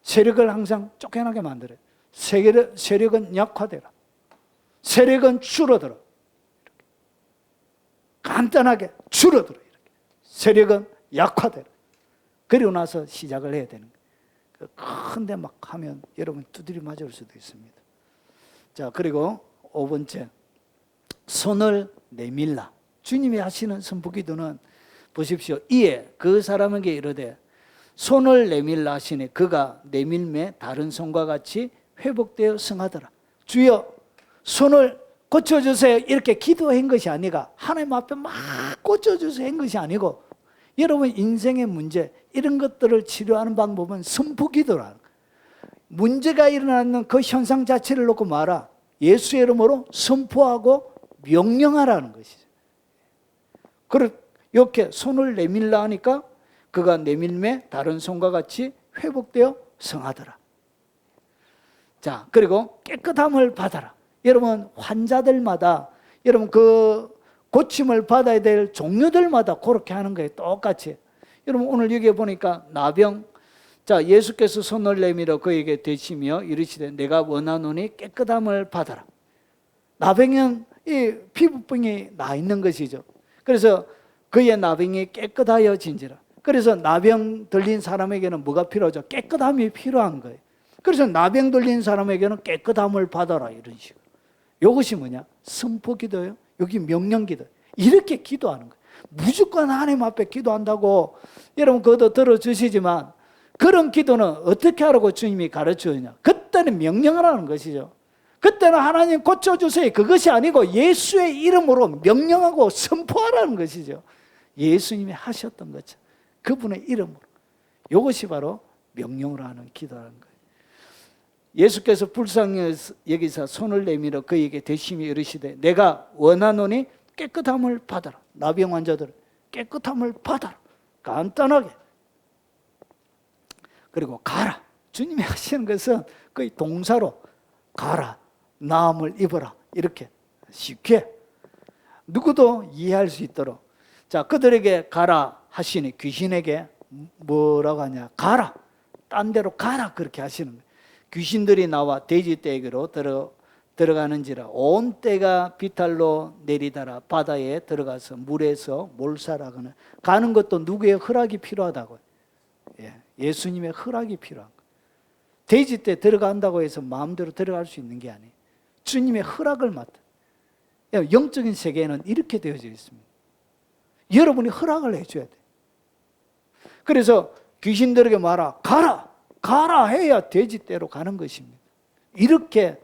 세력을 항상 쫓겨나게 만들어요. 세력은 약화되라. 세력은 줄어들어. 이렇게. 간단하게 줄어들어. 이렇게. 세력은 약화되라. 그리고 나서 시작을 해야 되는 거예요. 큰데 막 하면 여러분 두드려 맞을 수도 있습니다. 자, 그리고 5번째, 손을 내밀라. 주님이 하시는 선포기도는 보십시오. 이에 그 사람에게 이르되 손을 내밀라 하시니 그가 내밀매 다른 손과 같이 회복되어 성하더라. 주여 손을 고쳐주세요 이렇게 기도한 것이 아니라 하나님 앞에 막 고쳐주세요 한 것이 아니고, 여러분 인생의 문제 이런 것들을 치료하는 방법은 선포기도라는 거예요. 문제가 일어나는 그 현상 자체를 놓고 말아 예수의 이름으로 선포하고 명령하라는 것이죠. 이렇게 손을 내밀라 하니까 그가 내밀매 다른 손과 같이 회복되어 성하더라. 자, 그리고 깨끗함을 받아라. 여러분 환자들마다 여러분 그 고침을 받아야 될 종류들마다 그렇게 하는 거예요. 똑같이. 여러분 오늘 여기 보니까 나병, 자 예수께서 손을 내밀어 그에게 대시며 이르시되 내가 원하노니 깨끗함을 받아라. 나병은 이 피부병이 나 있는 것이죠. 그래서 그의 나병이 깨끗하여진지라. 그래서 나병 들린 사람에게는 뭐가 필요하죠? 깨끗함이 필요한 거예요. 그래서 나병 들린 사람에게는 깨끗함을 받아라 이런 식으로. 이것이 뭐냐? 선포기도예요. 여기 명령기도. 이렇게 기도하는 거예요. 무조건 하나님 앞에 기도한다고 여러분 그것도 들어주시지만 그런 기도는 어떻게 하라고 주님이 가르쳐주냐? 그때는 명령을 하는 것이죠. 그때는 하나님 고쳐주세요 그것이 아니고 예수의 이름으로 명령하고 선포하라는 것이죠. 예수님이 하셨던 것처럼 그분의 이름으로. 이것이 바로 명령을 하는 기도라는 거예요. 예수께서 불쌍히 여기서 손을 내밀어 그에게 대심히 이르시되 내가 원하노니 깨끗함을 받아라. 나병 환자들 깨끗함을 받아라. 간단하게. 그리고 가라. 주님이 하시는 것은 거의 동사로 가라. 나음을 입어라. 이렇게 쉽게 누구도 이해할 수 있도록. 자, 그들에게 가라 하시니 귀신에게 뭐라고 하냐? 가라. 딴 데로 가라. 그렇게 하시는 거예요. 귀신들이 나와 돼지떼기로 들어가는지라 온 떼가 비탈로 내리다라 바다에 들어가서 물에서 몰살하거나. 가는 것도 누구의 허락이 필요하다고요. 예수님의 허락이 필요한 거예요. 돼지떼 들어간다고 해서 마음대로 들어갈 수 있는 게 아니에요. 주님의 허락을 맡아. 영적인 세계에는 이렇게 되어져 있습니다. 여러분이 허락을 해줘야 돼요. 그래서 귀신들에게 말하 가라. 가라 해야 돼지떼로 가는 것입니다. 이렇게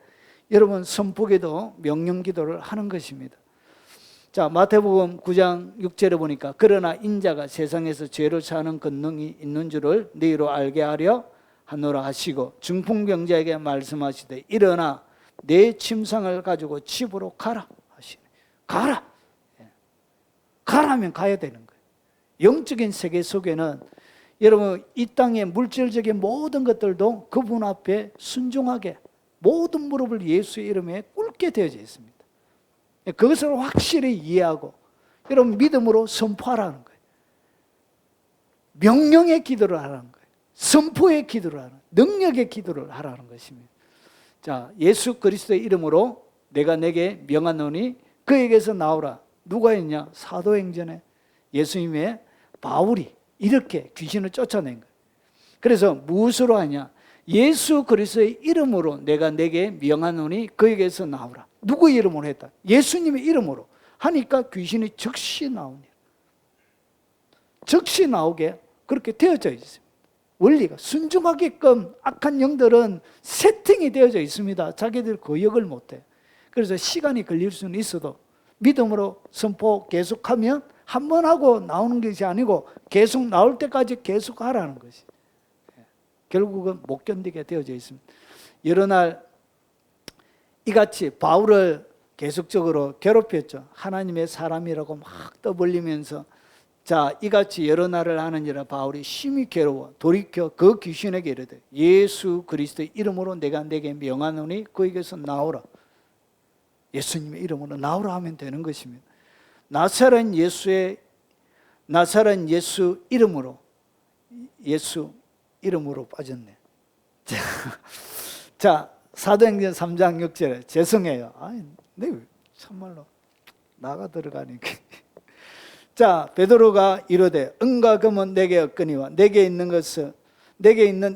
여러분 선포기도 명령기도를 하는 것입니다. 자, 마태복음 9장 6절에 보니까 그러나 인자가 세상에서 죄로 사는 권능이 있는 줄을 너희로 알게 하려 하노라 하시고 중풍병자에게 말씀하시되 일어나 내 침상을 가지고 집으로 가라 하시네. 가라. 가라면 가야 되는 거예요. 영적인 세계 속에는 여러분 이 땅의 물질적인 모든 것들도 그분 앞에 순종하게 모든 무릎을 예수의 이름에 꿇게 되어져 있습니다. 그것을 확실히 이해하고 여러분 믿음으로 선포하라는 거예요. 명령의 기도를 하라는 거예요. 선포의 기도를 하라는, 능력의 기도를 하라는 것입니다. 자, 예수 그리스도의 이름으로 내가 내게 명하노니 그에게서 나오라. 누가 했냐? 사도행전에 예수님의 바울이 이렇게 귀신을 쫓아낸 거예요. 그래서 무엇으로 하냐? 예수 그리스도의 이름으로 내가 내게 명하노니 그에게서 나오라. 누구 이름으로 했다? 예수님의 이름으로 하니까 귀신이 즉시 나오냐. 즉시 나오게 그렇게 되어져 있습니다. 원리가 순종하게끔 악한 영들은 세팅이 되어져 있습니다. 자기들 거역을 못해. 그래서 시간이 걸릴 수는 있어도 믿음으로 선포 계속하면 한 번 하고 나오는 것이 아니고 계속 나올 때까지 계속 하라는 것이 결국은 못 견디게 되어져 있습니다. 여러 날 이같이 바울을 계속적으로 괴롭혔죠. 하나님의 사람이라고 막 떠벌리면서 자, 이같이 여러 날을 하느니라 바울이 심히 괴로워 돌이켜 그 귀신에게 이르되 예수 그리스도의 이름으로 내가 내게 명하노니 그에게서 나오라. 예수님의 이름으로 나오라 하면 되는 것입니다. 나사렛 예수 이름으로 예수 이름으로 빠졌네. 자, 사도행전 3장 6절에 죄송해요. 아니, 내 참말로 나가 들어가니까. 자, 베드로가 이르되 은과 금은 내게 없거니와 내게 있는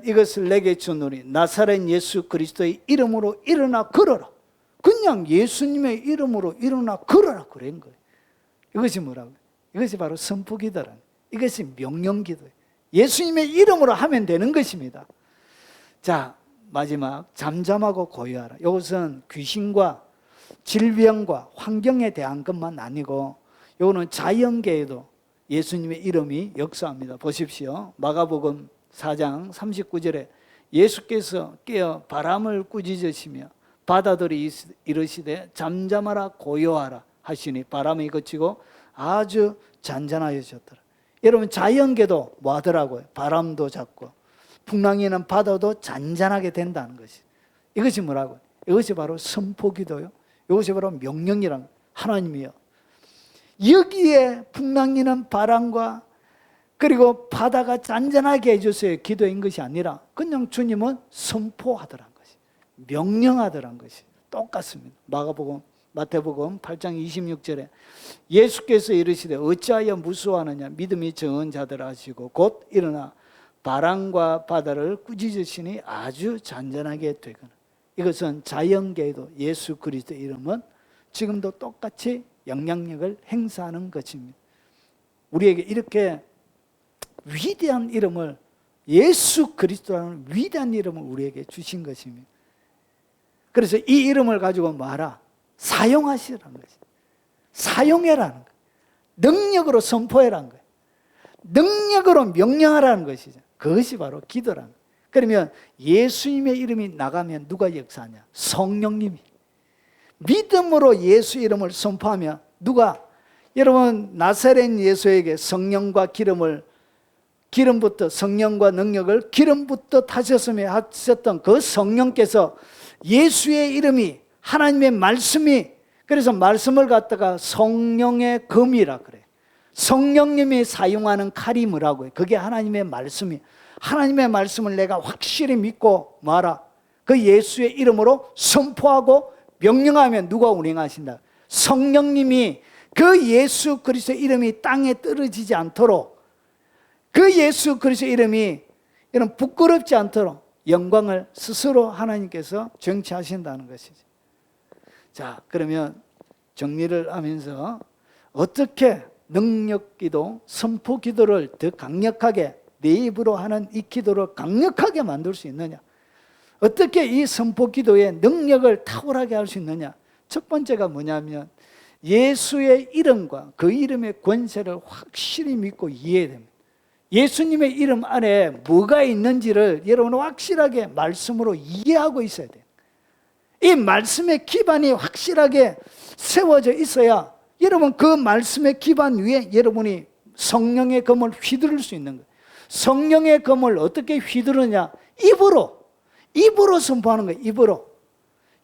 이것을 내게 주노니 나사렛 예수 그리스도의 이름으로 일어나 걸어라. 그냥 예수님의 이름으로 일어나 걸어라 그런 거예요. 이것이 뭐라고요? 이것이 바로 선포기도라는, 이것이 명령기도예요. 예수님의 이름으로 하면 되는 것입니다. 자, 마지막 잠잠하고 고요하라. 이것은 귀신과 질병과 환경에 대한 것만 아니고 이거는 자연계에도 예수님의 이름이 역사합니다. 보십시오. 마가복음 4장 39절에 예수께서 깨어 바람을 꾸짖으시며 바다들이 이르시되 잠잠하라 고요하라 하시니 바람이 그치고 아주 잔잔하여졌더라. 여러분 자연계도 뭐 하더라고요? 바람도 잡고 풍랑이는 바다도 잔잔하게 된다는 것이. 이것이 뭐라고요? 이것이 바로 선포기도요. 이것이 바로 명령이란 하나님이요. 여기에 풍랑이는 바람과 그리고 바다가 잔잔하게 해주세요 기도인 것이 아니라 그냥 주님은 선포하더란 것이, 명령하더란 것이 똑같습니다. 마태복음 8장 26절에 예수께서 이르시되 어찌하여 무수하느냐 믿음이 적은 자들 하시고 곧 일어나 바람과 바다를 꾸짖으시니 아주 잔잔하게 되거나. 이것은 자연계에도 예수 그리스도의 이름은 지금도 똑같이 영향력을 행사하는 것입니다. 우리에게 이렇게 위대한 이름을, 예수 그리스도라는 위대한 이름을 우리에게 주신 것입니다. 그래서 이 이름을 가지고 뭐하라? 사용하시라는 것이죠. 사용해라는 거예요. 능력으로 선포해라는 거예요. 능력으로 명령하라는 것이죠. 그것이 바로 기도라는 거예요. 그러면 예수님의 이름이 나가면 누가 역사하냐? 성령님이. 믿음으로 예수 이름을 선포하면 누가? 여러분 나사렛 예수에게 성령과 기름부터 성령과 능력을 기름부터 타셨으며 하셨던 그 성령께서 예수의 이름이 하나님의 말씀이, 그래서 말씀을 갖다가 성령의 검이라 그래요. 성령님이 사용하는 칼이 뭐라고요? 그게 하나님의 말씀이. 하나님의 말씀을 내가 확실히 믿고 말아. 그 예수의 이름으로 선포하고 명령하면 누가 운행하신다? 성령님이 그 예수 그리스도의 이름이 땅에 떨어지지 않도록, 그 예수 그리스도의 이름이 이런 부끄럽지 않도록 영광을 스스로 하나님께서 정치하신다는 것이죠. 자, 그러면 정리를 하면서 어떻게 능력기도, 선포기도를 더 강력하게 내 입으로 하는 이 기도를 강력하게 만들 수 있느냐? 어떻게 이 선포기도의 능력을 탁월하게 할 수 있느냐? 첫 번째가 뭐냐면 예수의 이름과 그 이름의 권세를 확실히 믿고 이해해야 됩니다. 예수님의 이름 안에 뭐가 있는지를 여러분은 확실하게 말씀으로 이해하고 있어야 돼요. 이 말씀의 기반이 확실하게 세워져 있어야 여러분 그 말씀의 기반 위에 여러분이 성령의 검을 휘두를 수 있는 거예요. 성령의 검을 어떻게 휘두르냐? 입으로 선포하는 거예요. 입으로.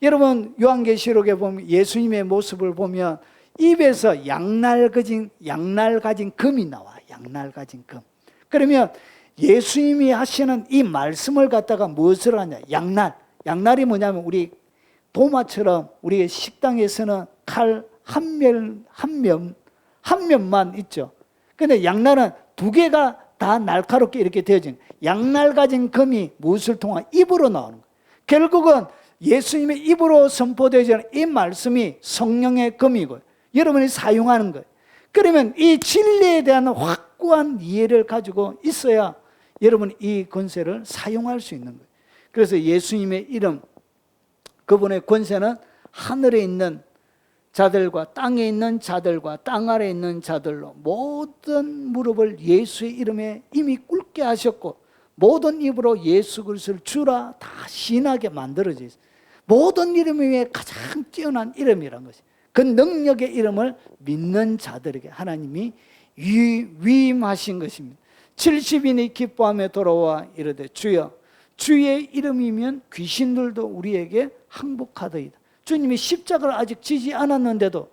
여러분 요한계시록에 보면 예수님의 모습을 보면 입에서 양날 가진 금이 나와. 양날 가진 금. 그러면 예수님이 하시는 이 말씀을 갖다가 무엇을 하냐? 양날이 뭐냐면 우리 도마처럼 우리 식당에서는 칼 한 면만 있죠. 근데 양날은 두 개가 다 날카롭게 이렇게 되어진 양날 가진 금이 무엇을 통한 입으로 나오는 거예요. 결국은 예수님의 입으로 선포되어지는 이 말씀이 성령의 금이고 여러분이 사용하는 거예요. 그러면 이 진리에 대한 확고한 이해를 가지고 있어야 여러분이 이 권세를 사용할 수 있는 거예요. 그래서 예수님의 이름, 그분의 권세는 하늘에 있는 자들과 땅에 있는 자들과 땅 아래에 있는 자들로 모든 무릎을 예수의 이름에 이미 꿇게 하셨고 모든 입으로 예수 그리스도를 주라 다 시인하게 만들어져 있어요. 모든 이름 위에 가장 뛰어난 이름이란 것이 그 능력의 이름을 믿는 자들에게 하나님이 위임하신 것입니다. 70인이 기뻐하며 돌아와 이르되 주여 주의 이름이면 귀신들도 우리에게 항복하더이다. 주님이 십자가를 아직 지지 않았는데도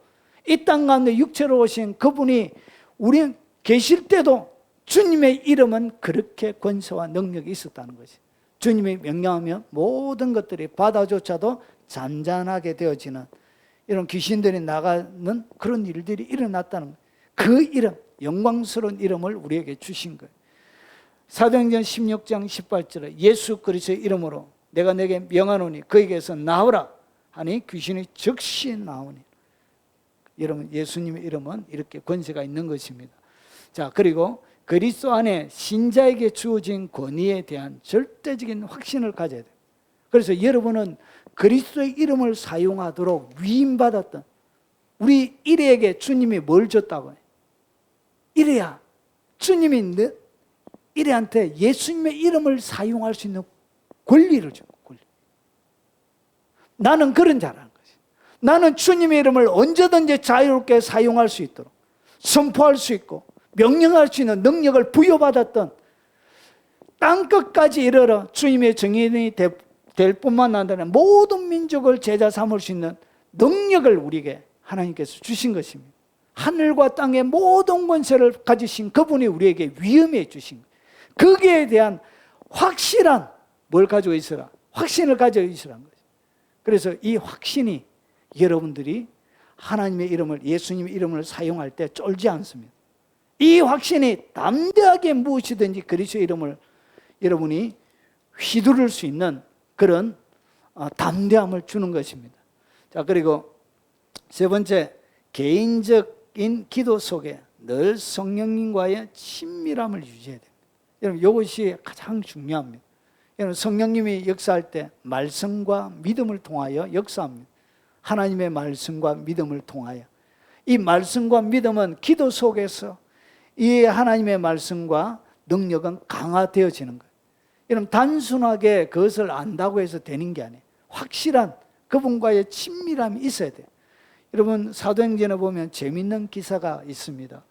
이 땅 가운데 육체로 오신 그분이 우리 계실 때도 주님의 이름은 그렇게 권세와 능력이 있었다는 것이 주님이 명령하면 모든 것들이 바다조차도 잔잔하게 되어지는 이런 귀신들이 나가는 그런 일들이 일어났다는 거예요. 그 이름, 영광스러운 이름을 우리에게 주신 거예요. 사도행전 16장 18절에 예수 그리스도의 이름으로 내가 내게 명하노니 그에게서 나오라 하니 귀신이 즉시 나오니. 여러분 예수님의 이름은 이렇게 권세가 있는 것입니다. 자, 그리고 그리스도 안에 신자에게 주어진 권위에 대한 절대적인 확신을 가져야 돼요. 그래서 여러분은 그리스도의 이름을 사용하도록 위임받았던 우리 이래에게 주님이 뭘 줬다고 해요? 이래야 주님이 이래한테 예수님의 이름을 사용할 수 있는 권리를 줘. 나는 그런 자라는 거지. 나는 주님의 이름을 언제든지 자유롭게 사용할 수 있도록 선포할 수 있고 명령할 수 있는 능력을 부여받았던 땅끝까지 이르러 주님의 증인이 될 뿐만 아니라 모든 민족을 제자 삼을 수 있는 능력을 우리에게 하나님께서 주신 것입니다. 하늘과 땅의 모든 권세를 가지신 그분이 우리에게 위임해 주신 거예요. 거기에 대한 확실한 뭘 가지고 있으라? 확신을 가지고 있으라는 거죠. 그래서 이 확신이 여러분들이 하나님의 이름을 예수님의 이름을 사용할 때 쫄지 않습니다. 이 확신이 담대하게 무엇이든지 그리스도의 이름을 여러분이 휘두를 수 있는 그런 담대함을 주는 것입니다. 자, 그리고 세 번째, 개인적인 기도 속에 늘 성령님과의 친밀함을 유지해야 됩니다. 여러분 이것이 가장 중요합니다. 여러분 성령님이 역사할 때 말씀과 믿음을 통하여 역사합니다. 하나님의 말씀과 믿음을 통하여 이 말씀과 믿음은 기도 속에서 이 하나님의 말씀과 능력은 강화되어지는 거예요. 여러분 단순하게 그것을 안다고 해서 되는 게 아니에요. 확실한 그분과의 친밀함이 있어야 돼요. 여러분 사도행전에 보면 재밌는 기사가 있습니다.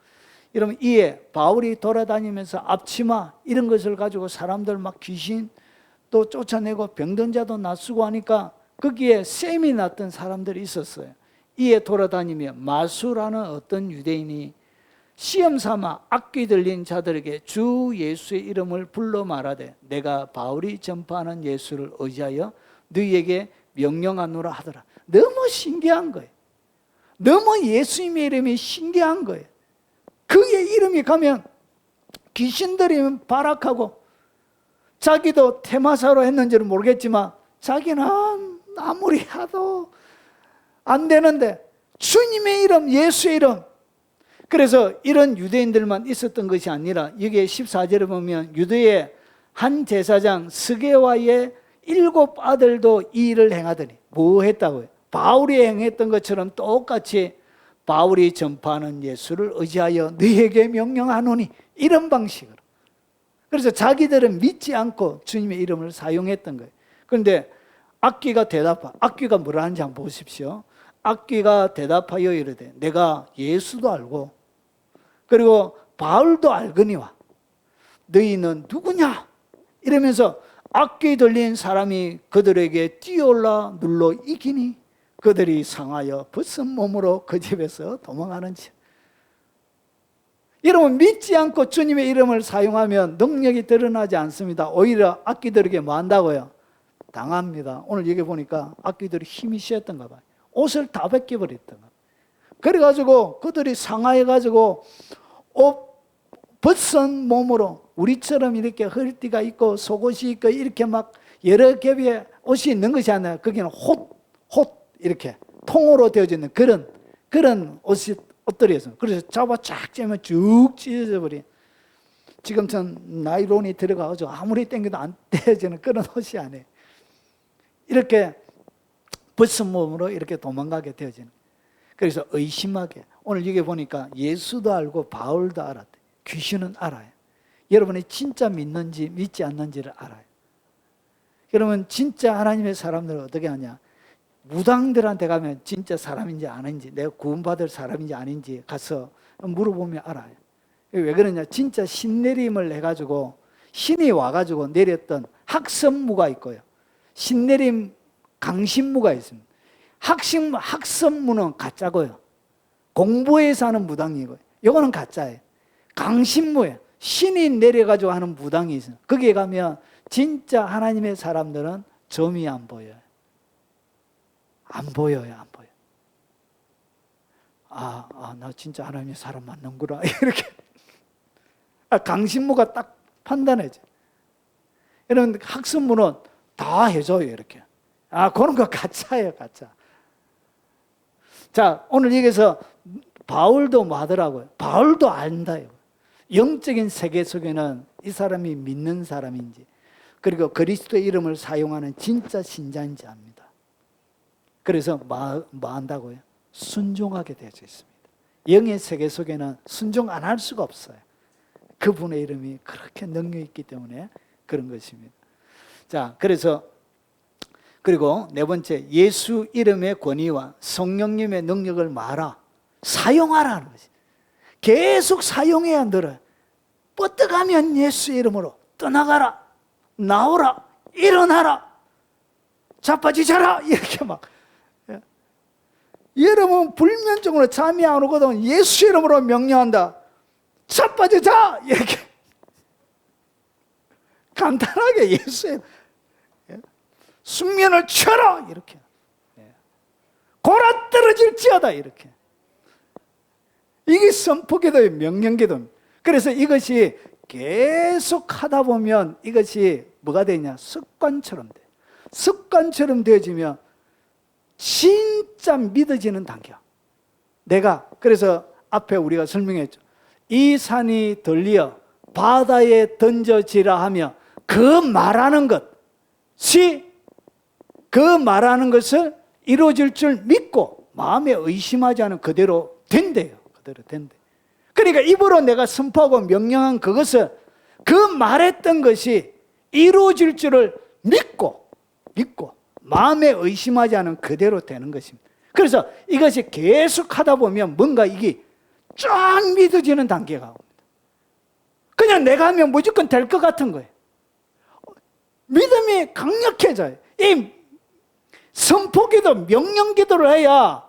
여러분 이에 바울이 돌아다니면서 앞치마 이런 것을 가지고 사람들 막 귀신 또 쫓아내고 병든 자도 낫수고 하니까 거기에 셈이 났던 사람들이 있었어요. 이에 돌아다니며 마수라는 어떤 유대인이 시험삼아 악귀 들린 자들에게 주 예수의 이름을 불러 말하되 내가 바울이 전파하는 예수를 의지하여 너희에게 명령하노라 하더라. 너무 신기한 거예요. 너무 예수님의 이름이 신기한 거예요. 그의 이름이 가면 귀신들이 발악하고 자기도 테마사로 했는지는 모르겠지만 자기는 아무리 하도 안 되는데 주님의 이름, 예수의 이름. 그래서 이런 유대인들만 있었던 것이 아니라 여기에 14절에 보면 유대의 한 제사장 스게와의 7 아들도 이 일을 행하더니 뭐 했다고요? 바울이 행했던 것처럼 똑같이 바울이 전파하는 예수를 의지하여 너희에게 명령하노니 이런 방식으로. 그래서 자기들은 믿지 않고 주님의 이름을 사용했던 거예요. 그런데 악귀가 악귀가 뭐라 하는지 한번 보십시오. 악귀가 대답하여 이르되 내가 예수도 알고 그리고 바울도 알거니와 너희는 누구냐? 이러면서 악기 들린 사람이 그들에게 뛰어올라 눌러 이기니 그들이 상하여 벗은 몸으로 그 집에서 도망하는지. 여러분, 믿지 않고 주님의 이름을 사용하면 능력이 드러나지 않습니다. 오히려 악기들에게 뭐 한다고요? 당합니다. 오늘 여기 보니까 악기들이 힘이 세었던가 봐요. 옷을 다 벗겨버렸던가 봐요. 그래가지고 그들이 상하여가지고 옷 벗은 몸으로, 우리처럼 이렇게 허리띠가 있고 속옷이 있고 이렇게 막 여러 겹의 옷이 있는 것이 아니라 거기는 홑 이렇게 통으로 되어져 있는 그런 옷들이었어요. 그래서 잡아 쫙 째면 쭉 찢어져 버린, 지금 전 나이론이 들어가가지고 아무리 당겨도 안 떼어지는 그런 옷이 아니에요. 이렇게 벗은 몸으로 이렇게 도망가게 되어지는. 그래서 의심하게, 오늘 여기 보니까 예수도 알고 바울도 알았대. 귀신은 알아요. 여러분이 진짜 믿는지 믿지 않는지를 알아요. 여러분, 진짜 하나님의 사람들은 어떻게 하냐? 무당들한테 가면 진짜 사람인지 아닌지, 내가 구원받을 사람인지 아닌지 가서 물어보면 알아요. 왜 그러냐? 진짜 신내림을 해가지고 신이 와가지고 내렸던 학선무가 있고요, 신내림 강신무가 있습니다. 학선무는 가짜고요, 공부해서 하는 무당이고요, 이거는 가짜예요. 강신무예요. 신이 내려가지고 하는 무당이 있어요. 거기에 가면 진짜 하나님의 사람들은 점이 안 보여요. 안 보여요. 나 진짜 하나님의 사람 맞는구나. 이렇게. 강신무가 딱 판단해줘. 여러분, 학습무는 다 해줘요, 이렇게. 그런 거 가짜예요, 가짜. 자, 오늘 여기서 바울도 뭐 하더라고요? 바울도 안다요. 영적인 세계 속에는 이 사람이 믿는 사람인지, 그리고 그리스도의 이름을 사용하는 진짜 신자인지 압니다. 그래서 뭐 한다고요? 순종하게 되어져 있습니다. 영의 세계 속에는 순종 안 할 수가 없어요. 그분의 이름이 그렇게 능력이 있기 때문에 그런 것입니다. 자, 그리고 네 번째, 예수 이름의 권위와 성령님의 능력을 말하, 사용하라는 것이. 계속 사용해야 늘어요. 뻗어가면 예수 이름으로 떠나가라, 나오라, 일어나라, 자빠지자라, 이렇게 막. 여러분, 불면증으로 잠이 안 오거든. 예수 이름으로 명령한다. 자빠지자, 이렇게. 간단하게 예수 이름. 숙면을 쳐라, 이렇게. 골아 떨어질지어다, 이렇게. 이게 선포기도의 명령기도입니다. 그래서 이것이 계속 하다 보면 이것이 뭐가 되냐? 습관처럼 돼. 습관처럼 되어지면 진짜 믿어지는 단계야. 그래서 앞에 우리가 설명했죠. 이 산이 들리어 바다에 던져지라 하며 그 말하는 것을 이루어질 줄 믿고 마음에 의심하지 않은 그대로 된대요. 그대로 된대. 그러니까 입으로 내가 선포하고 명령한 그것을, 그 말했던 것이 이루어질 줄을 믿고 마음에 의심하지 않은 그대로 되는 것입니다. 그래서 이것이 계속 하다 보면 뭔가 이게 쫙 믿어지는 단계가 옵니다. 그냥 내가 하면 무조건 될 것 같은 거예요. 믿음이 강력해져요. 이 선포기도, 명령기도를 해야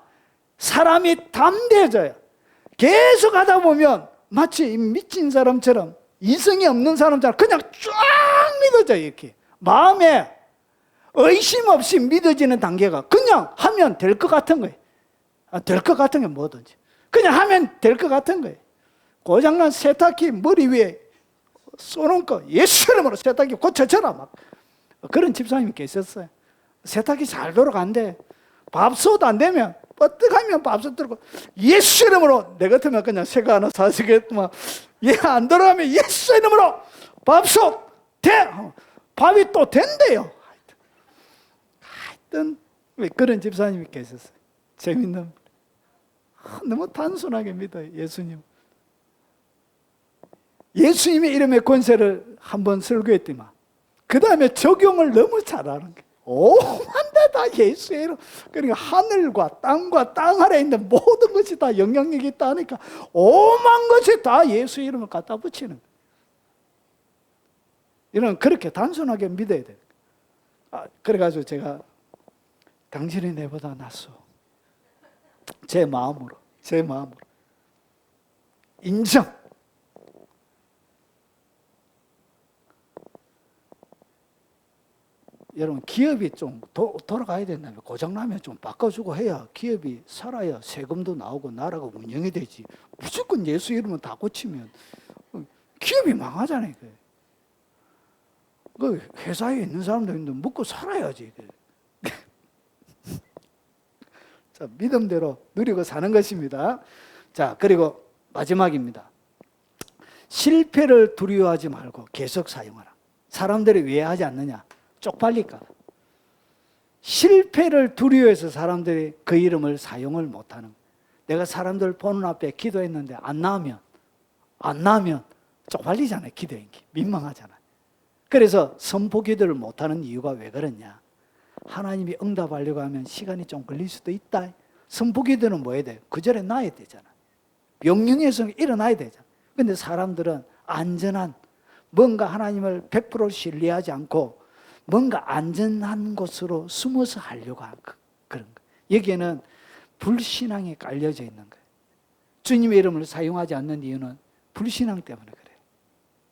사람이 담대해져요. 계속 하다 보면 마치 미친 사람처럼, 이성이 없는 사람처럼 그냥 쫙 믿어져요. 이렇게 마음에 의심 없이 믿어지는 단계가, 그냥 하면 될 것 같은 거예요. 될 것 같은 게 뭐든지 그냥 하면 될 것 같은 거예요. 고장난 세탁기 머리 위에 쏘는 거 예수 이름으로 세탁기 고쳐져라, 막 그런 집사님이 계셨어요. 세탁기 잘 돌아간대. 밥솥 안 되면 뻗떡하면 밥솥 들고 예수 이름으로, 내 같으면 그냥 새거 하나 사시겠지만, 얘 안 돌아가면 예수 이름으로 밥솥 밥이 또 된대요. 하여튼 그런 집사님이 계셨어요. 재밌는, 너무 단순하게 믿어요. 예수님의 이름의 권세를 한번 설교했더만 그 다음에 적용을 너무 잘하는 거예요. 오만데 다 예수의 이름. 그러니까 하늘과 땅과 땅 아래에 있는 모든 것이 다 영향력이 있다 하니까 오만 것이 다 예수 이름을 갖다 붙이는 거예요. 이런 그렇게 단순하게 믿어야 돼요. 그래가지고 제가 당신이 내보다 낫소. 제 마음으로 인정. 여러분 기업이 좀 돌아가야 된다면 고장나면 좀 바꿔주고 해야 기업이 살아야 세금도 나오고 나라가 운영이 되지. 무조건 예수 이름은 다 고치면 기업이 망하잖아요. 그 회사에 있는 사람들도 먹고 살아야지. 자, 믿음대로 누리고 사는 것입니다. 자, 그리고 마지막입니다. 실패를 두려워하지 말고 계속 사용하라. 사람들이 왜 하지 않느냐? 쪽팔릴까 봐. 실패를 두려워해서 사람들이 그 이름을 사용을 못하는 거예요. 내가 사람들 보는 앞에 기도했는데 안 나오면 쪽팔리잖아요. 기도한 게 민망하잖아요. 그래서 선포 기도를 못하는 이유가 왜 그러냐? 하나님이 응답하려고 하면 시간이 좀 걸릴 수도 있다. 선포 기도는 뭐 해야 돼요? 그 전에 나야 되잖아. 명령에서 일어나야 되잖아. 근데 사람들은 안전한 뭔가 하나님을 100% 신뢰하지 않고 뭔가 안전한 곳으로 숨어서 하려고 하는 그런 거. 여기에는 불신앙이 깔려져 있는 거예요. 주님의 이름을 사용하지 않는 이유는 불신앙 때문에 그래요.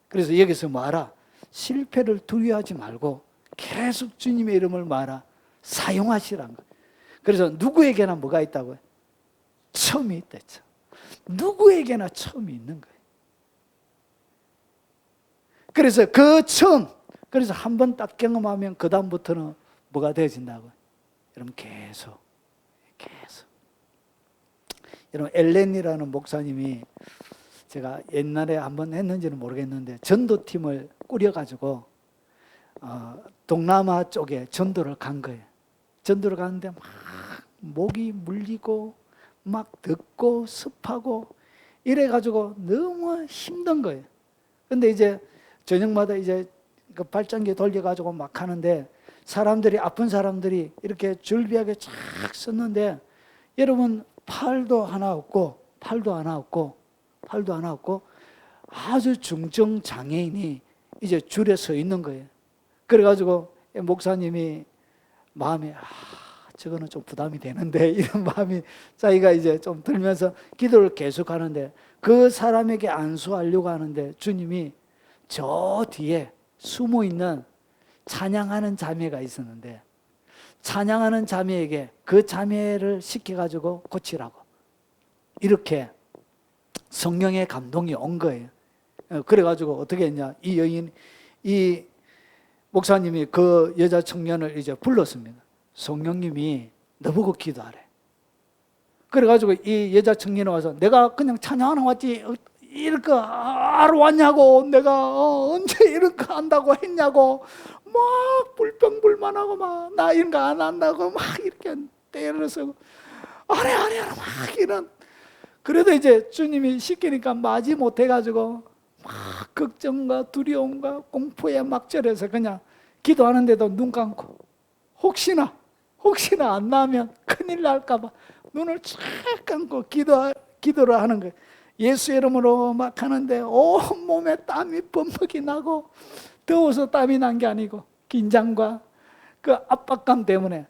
그래서 여기서 뭐하라? 실패를 두려워하지 말고 계속 주님의 이름을 뭐하라? 사용하시라는 거예요. 그래서 누구에게나 뭐가 있다고요? 처음이 있다. 누구에게나 처음이 있는 거예요. 그래서 그 처음, 그래서 한 번 딱 경험하면 그 다음부터는 뭐가 되어진다고요? 여러분 계속. 여러분 엘렌이라는 목사님이 제가 옛날에 한번 했는지는 모르겠는데 전도팀을 꾸려가지고 동남아 쪽에 전도를 간 거예요. 전도를 가는데 막 목이 물리고 막 덥고 습하고 이래가지고 너무 힘든 거예요. 근데 이제 저녁마다 이제 그 발전기 돌려가지고 막 하는데 사람들이 아픈 사람들이 이렇게 줄비하게 쫙 섰는데 여러분 팔도 하나 없고 아주 중증 장애인이 이제 줄에 서 있는 거예요. 그래가지고 목사님이 마음에 저거는 좀 부담이 되는데 이런 마음이 자기가 이제 좀 들면서 기도를 계속하는데 그 사람에게 안수하려고 하는데 주님이 저 뒤에 숨어있는 찬양하는 자매가 있었는데 찬양하는 자매에게 그 자매를 시켜가지고 고치라고 이렇게 성령의 감동이 온 거예요. 그래가지고 어떻게 했냐, 이 목사님이 그 여자 청년을 이제 불렀습니다. 성령님이 너보고 기도하래. 그래가지고 이 여자 청년이 와서 내가 그냥 찬양하러 왔지 이렇게 하러 왔냐고, 내가 언제 이런 거 한다고 했냐고 막 불평불만하고 막 나 이런 거 안 한다고 막 이렇게 때려서 아래 막 이런. 그래도 이제 주님이 시키니까 마지 못해가지고 막 걱정과 두려움과 공포에 막 절해서 그냥 기도하는데도 눈 감고 혹시나 안 나면 큰일 날까봐 눈을 쫙 감고 기도를 하는 거예요. 예수 이름으로 막 하는데 온몸에 땀이 범벅이 나고 더워서 땀이 난 게 아니고 긴장과 그 압박감 때문에.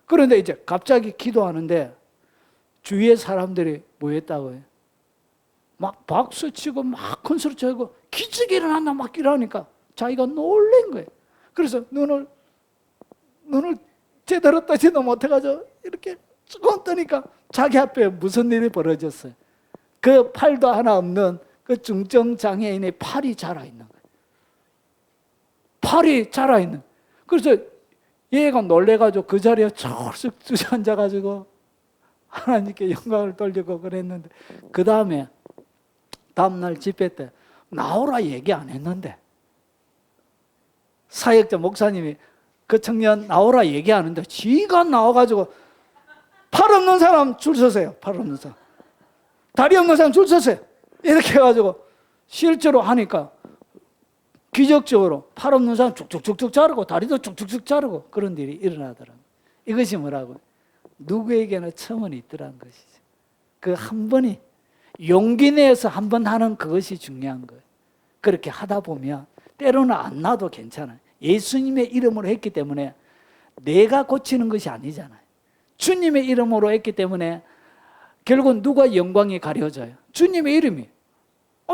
그런데 이제 갑자기 기도하는데 주위의 사람들이 뭐 했다고요? 막 박수치고 막 큰소리 치고 기적이 일어난다 막 이러니까 자기가 놀란 거예요. 그래서 눈을 제대로 뜨지도 못해가지고 이렇게 쭉 뜨니까 자기 앞에 무슨 일이 벌어졌어요? 그 팔도 하나 없는 그 중증 장애인의 팔이 자라있는 거예요. 팔이 자라있는. 그래서 얘가 놀래가지고 그 자리에 쭉 주저앉아가지고 하나님께 영광을 돌리고 그랬는데 그 다음날 집회 때 나오라 얘기 안 했는데 사역자 목사님이 그 청년 나오라 얘기하는데 지가 나와가지고 팔 없는 사람 줄 서세요. 팔 없는 사람. 다리 없는 사람 줄 서세요. 이렇게 해가지고 실제로 하니까 기적적으로 팔 없는 사람 쭉쭉쭉쭉 자르고 다리도 쭉쭉쭉 자르고 그런 일이 일어나더라고요. 이것이 뭐라고요? 누구에게나 처음은 있더라는 것이죠. 그 한 번이 용기 내서 한 번 하는 그것이 중요한 거예요. 그렇게 하다 보면 때로는 안 나도 괜찮아요. 예수님의 이름으로 했기 때문에 내가 고치는 것이 아니잖아요. 주님의 이름으로 했기 때문에 결국 누가 영광이 가려져요? 주님의 이름이.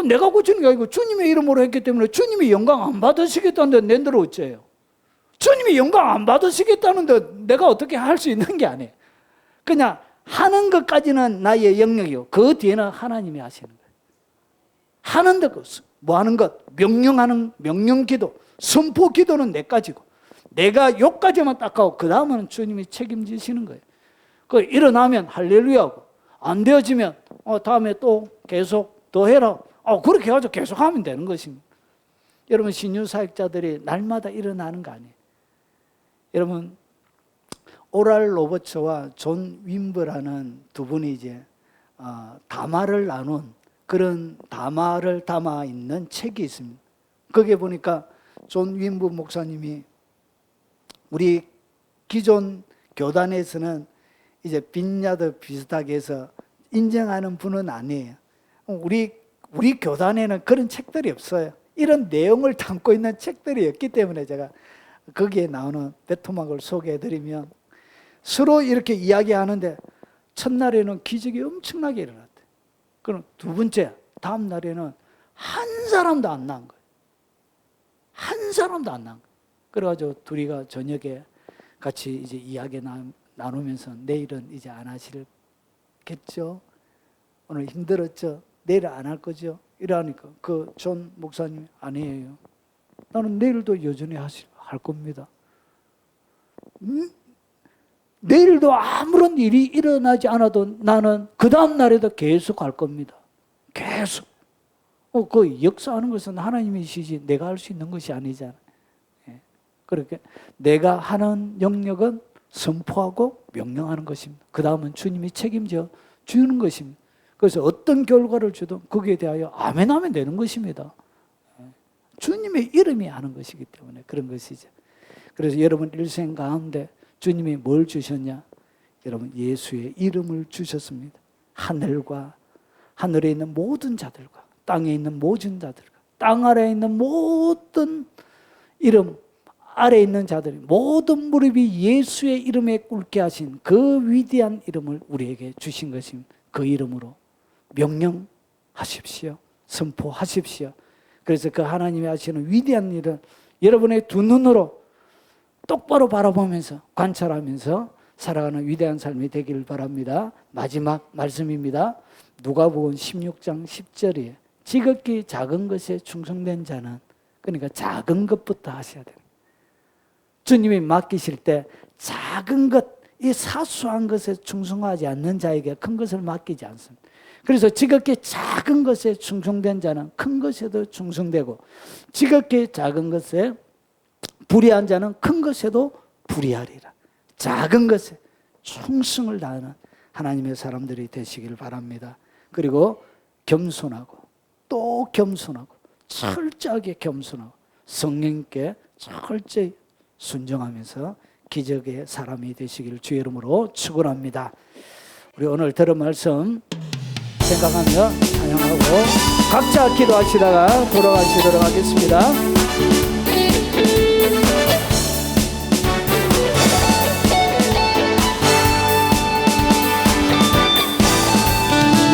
내가 고치는 게 아니고 주님의 이름으로 했기 때문에 주님이 영광 안 받으시겠다는데 내들어 어째요? 주님이 영광 안 받으시겠다는데 내가 어떻게 할 수 있는 게 아니에요. 그냥 하는 것까지는 나의 영역이고 그 뒤에는 하나님이 하시는 거예요. 하는 것, 뭐 하는 것, 명령하는 명령기도, 선포기도는 내까지고 내가 요까지만 딱 하고 그 다음은 주님이 책임지시는 거예요. 그 일어나면 할렐루야고 안 되어지면 다음에 또 계속 더 해라. 그렇게 해가지고 계속 하면 되는 것입니다. 여러분 신유사역자들이 날마다 일어나는 거 아니에요. 여러분 오랄 로버츠와 존 윈버라는 두 분이 이제 담화를 나눈 그런 담화를 담아 있는 책이 있습니다. 거기에 보니까 존 윈버 목사님이 우리 기존 교단에서는 이제 빈야드 비슷하게 해서 인정하는 분은 아니에요. 우리 교단에는 그런 책들이 없어요. 이런 내용을 담고 있는 책들이 없기 때문에 제가 거기에 나오는 베토막을 소개해드리면 서로 이렇게 이야기하는데 첫날에는 기적이 엄청나게 일어났대. 그럼 두 번째, 다음 날에는 한 사람도 안 나온 거예요. 한 사람도 안 나온 거예요. 그래가지고 둘이가 저녁에 같이 이제 이야기 나누면서 내일은 이제 안 하시겠죠? 오늘 힘들었죠? 내일은 안 할 거죠? 이러니까 그 존 목사님이 아니에요. 나는 내일도 여전히 할 겁니다. 내일도 아무런 일이 일어나지 않아도 나는 그 다음 날에도 계속 할 겁니다. 계속. 그 역사하는 것은 하나님이시지 내가 할 수 있는 것이 아니잖아요. 그렇게 내가 하는 영역은 선포하고 명령하는 것입니다. 그 다음은 주님이 책임져 주는 것입니다. 그래서 어떤 결과를 주든 거기에 대하여 아멘 하면 되는 것입니다. 주님의 이름이 하는 것이기 때문에 그런 것이죠. 그래서 여러분 일생 가운데 주님이 뭘 주셨냐? 여러분 예수의 이름을 주셨습니다. 하늘에 있는 모든 자들과 땅에 있는 모든 자들과 땅 아래에 있는 모든 이름 아래에 있는 자들이 모든 무릎이 예수의 이름에 꿇게 하신 그 위대한 이름을 우리에게 주신 것입니다. 그 이름으로 명령하십시오. 선포하십시오. 그래서 그 하나님이 하시는 위대한 일을 여러분의 두 눈으로 똑바로 바라보면서 관찰하면서 살아가는 위대한 삶이 되기를 바랍니다. 마지막 말씀입니다. 누가복음 16장 10절이에요. 지극히 작은 것에 충성된 자는, 그러니까 작은 것부터 하셔야 돼요. 주님이 맡기실 때 작은 것, 이 사소한 것에 충성하지 않는 자에게 큰 것을 맡기지 않습니다. 그래서 지극히 작은 것에 충성된 자는 큰 것에도 충성되고, 지극히 작은 것에 불의한 자는 큰 것에도 불의하리라. 작은 것에 충성을 다하는 하나님의 사람들이 되시길 바랍니다. 그리고 겸손하고 또 겸손하고 철저하게 겸손하고 성령께 철저히 순종하면서 기적의 사람이 되시기를 주의 이름으로 축원합니다. 우리 오늘 들은 말씀 생각하며 찬양하고 각자 기도하시다가 돌아가시도록 하겠습니다.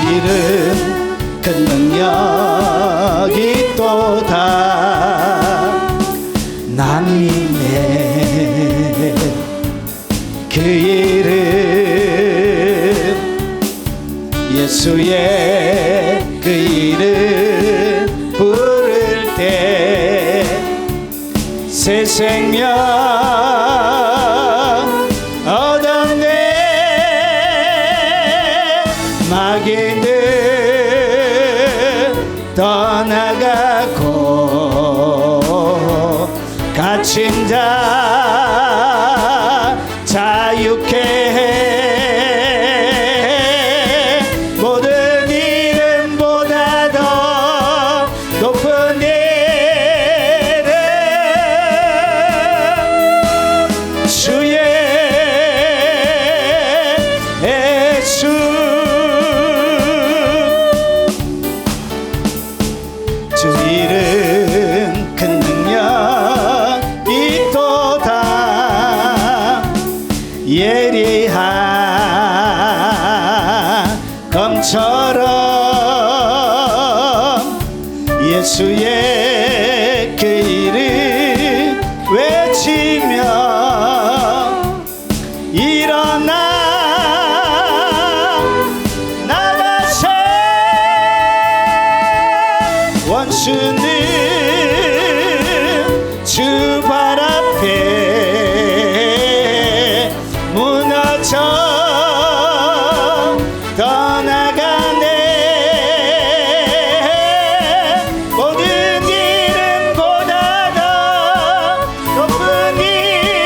이름 큰 능력이 또다 남이네 그 이름 예수의 그 이름 부를 때 새 생명 얻었네 마귀는 떠나가고 갇힌 자 자유케 해 모든 이름보다 더 높은 이름 주의 예수 주 이름 큰 능력 사람 예수의 그 이름 외치며 일어나 나가세 원수는 주 발 앞에 무너져 떠나가네 모든 이름보다 더 높은 이름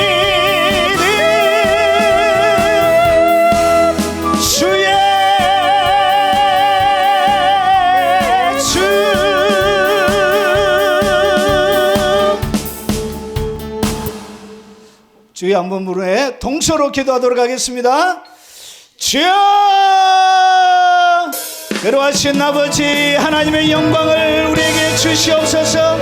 주의 주의 한번 부르에 동서로 기도하도록 하겠습니다. 주여 그러하신 아버지 하나님의 영광을 우리에게 주시옵소서.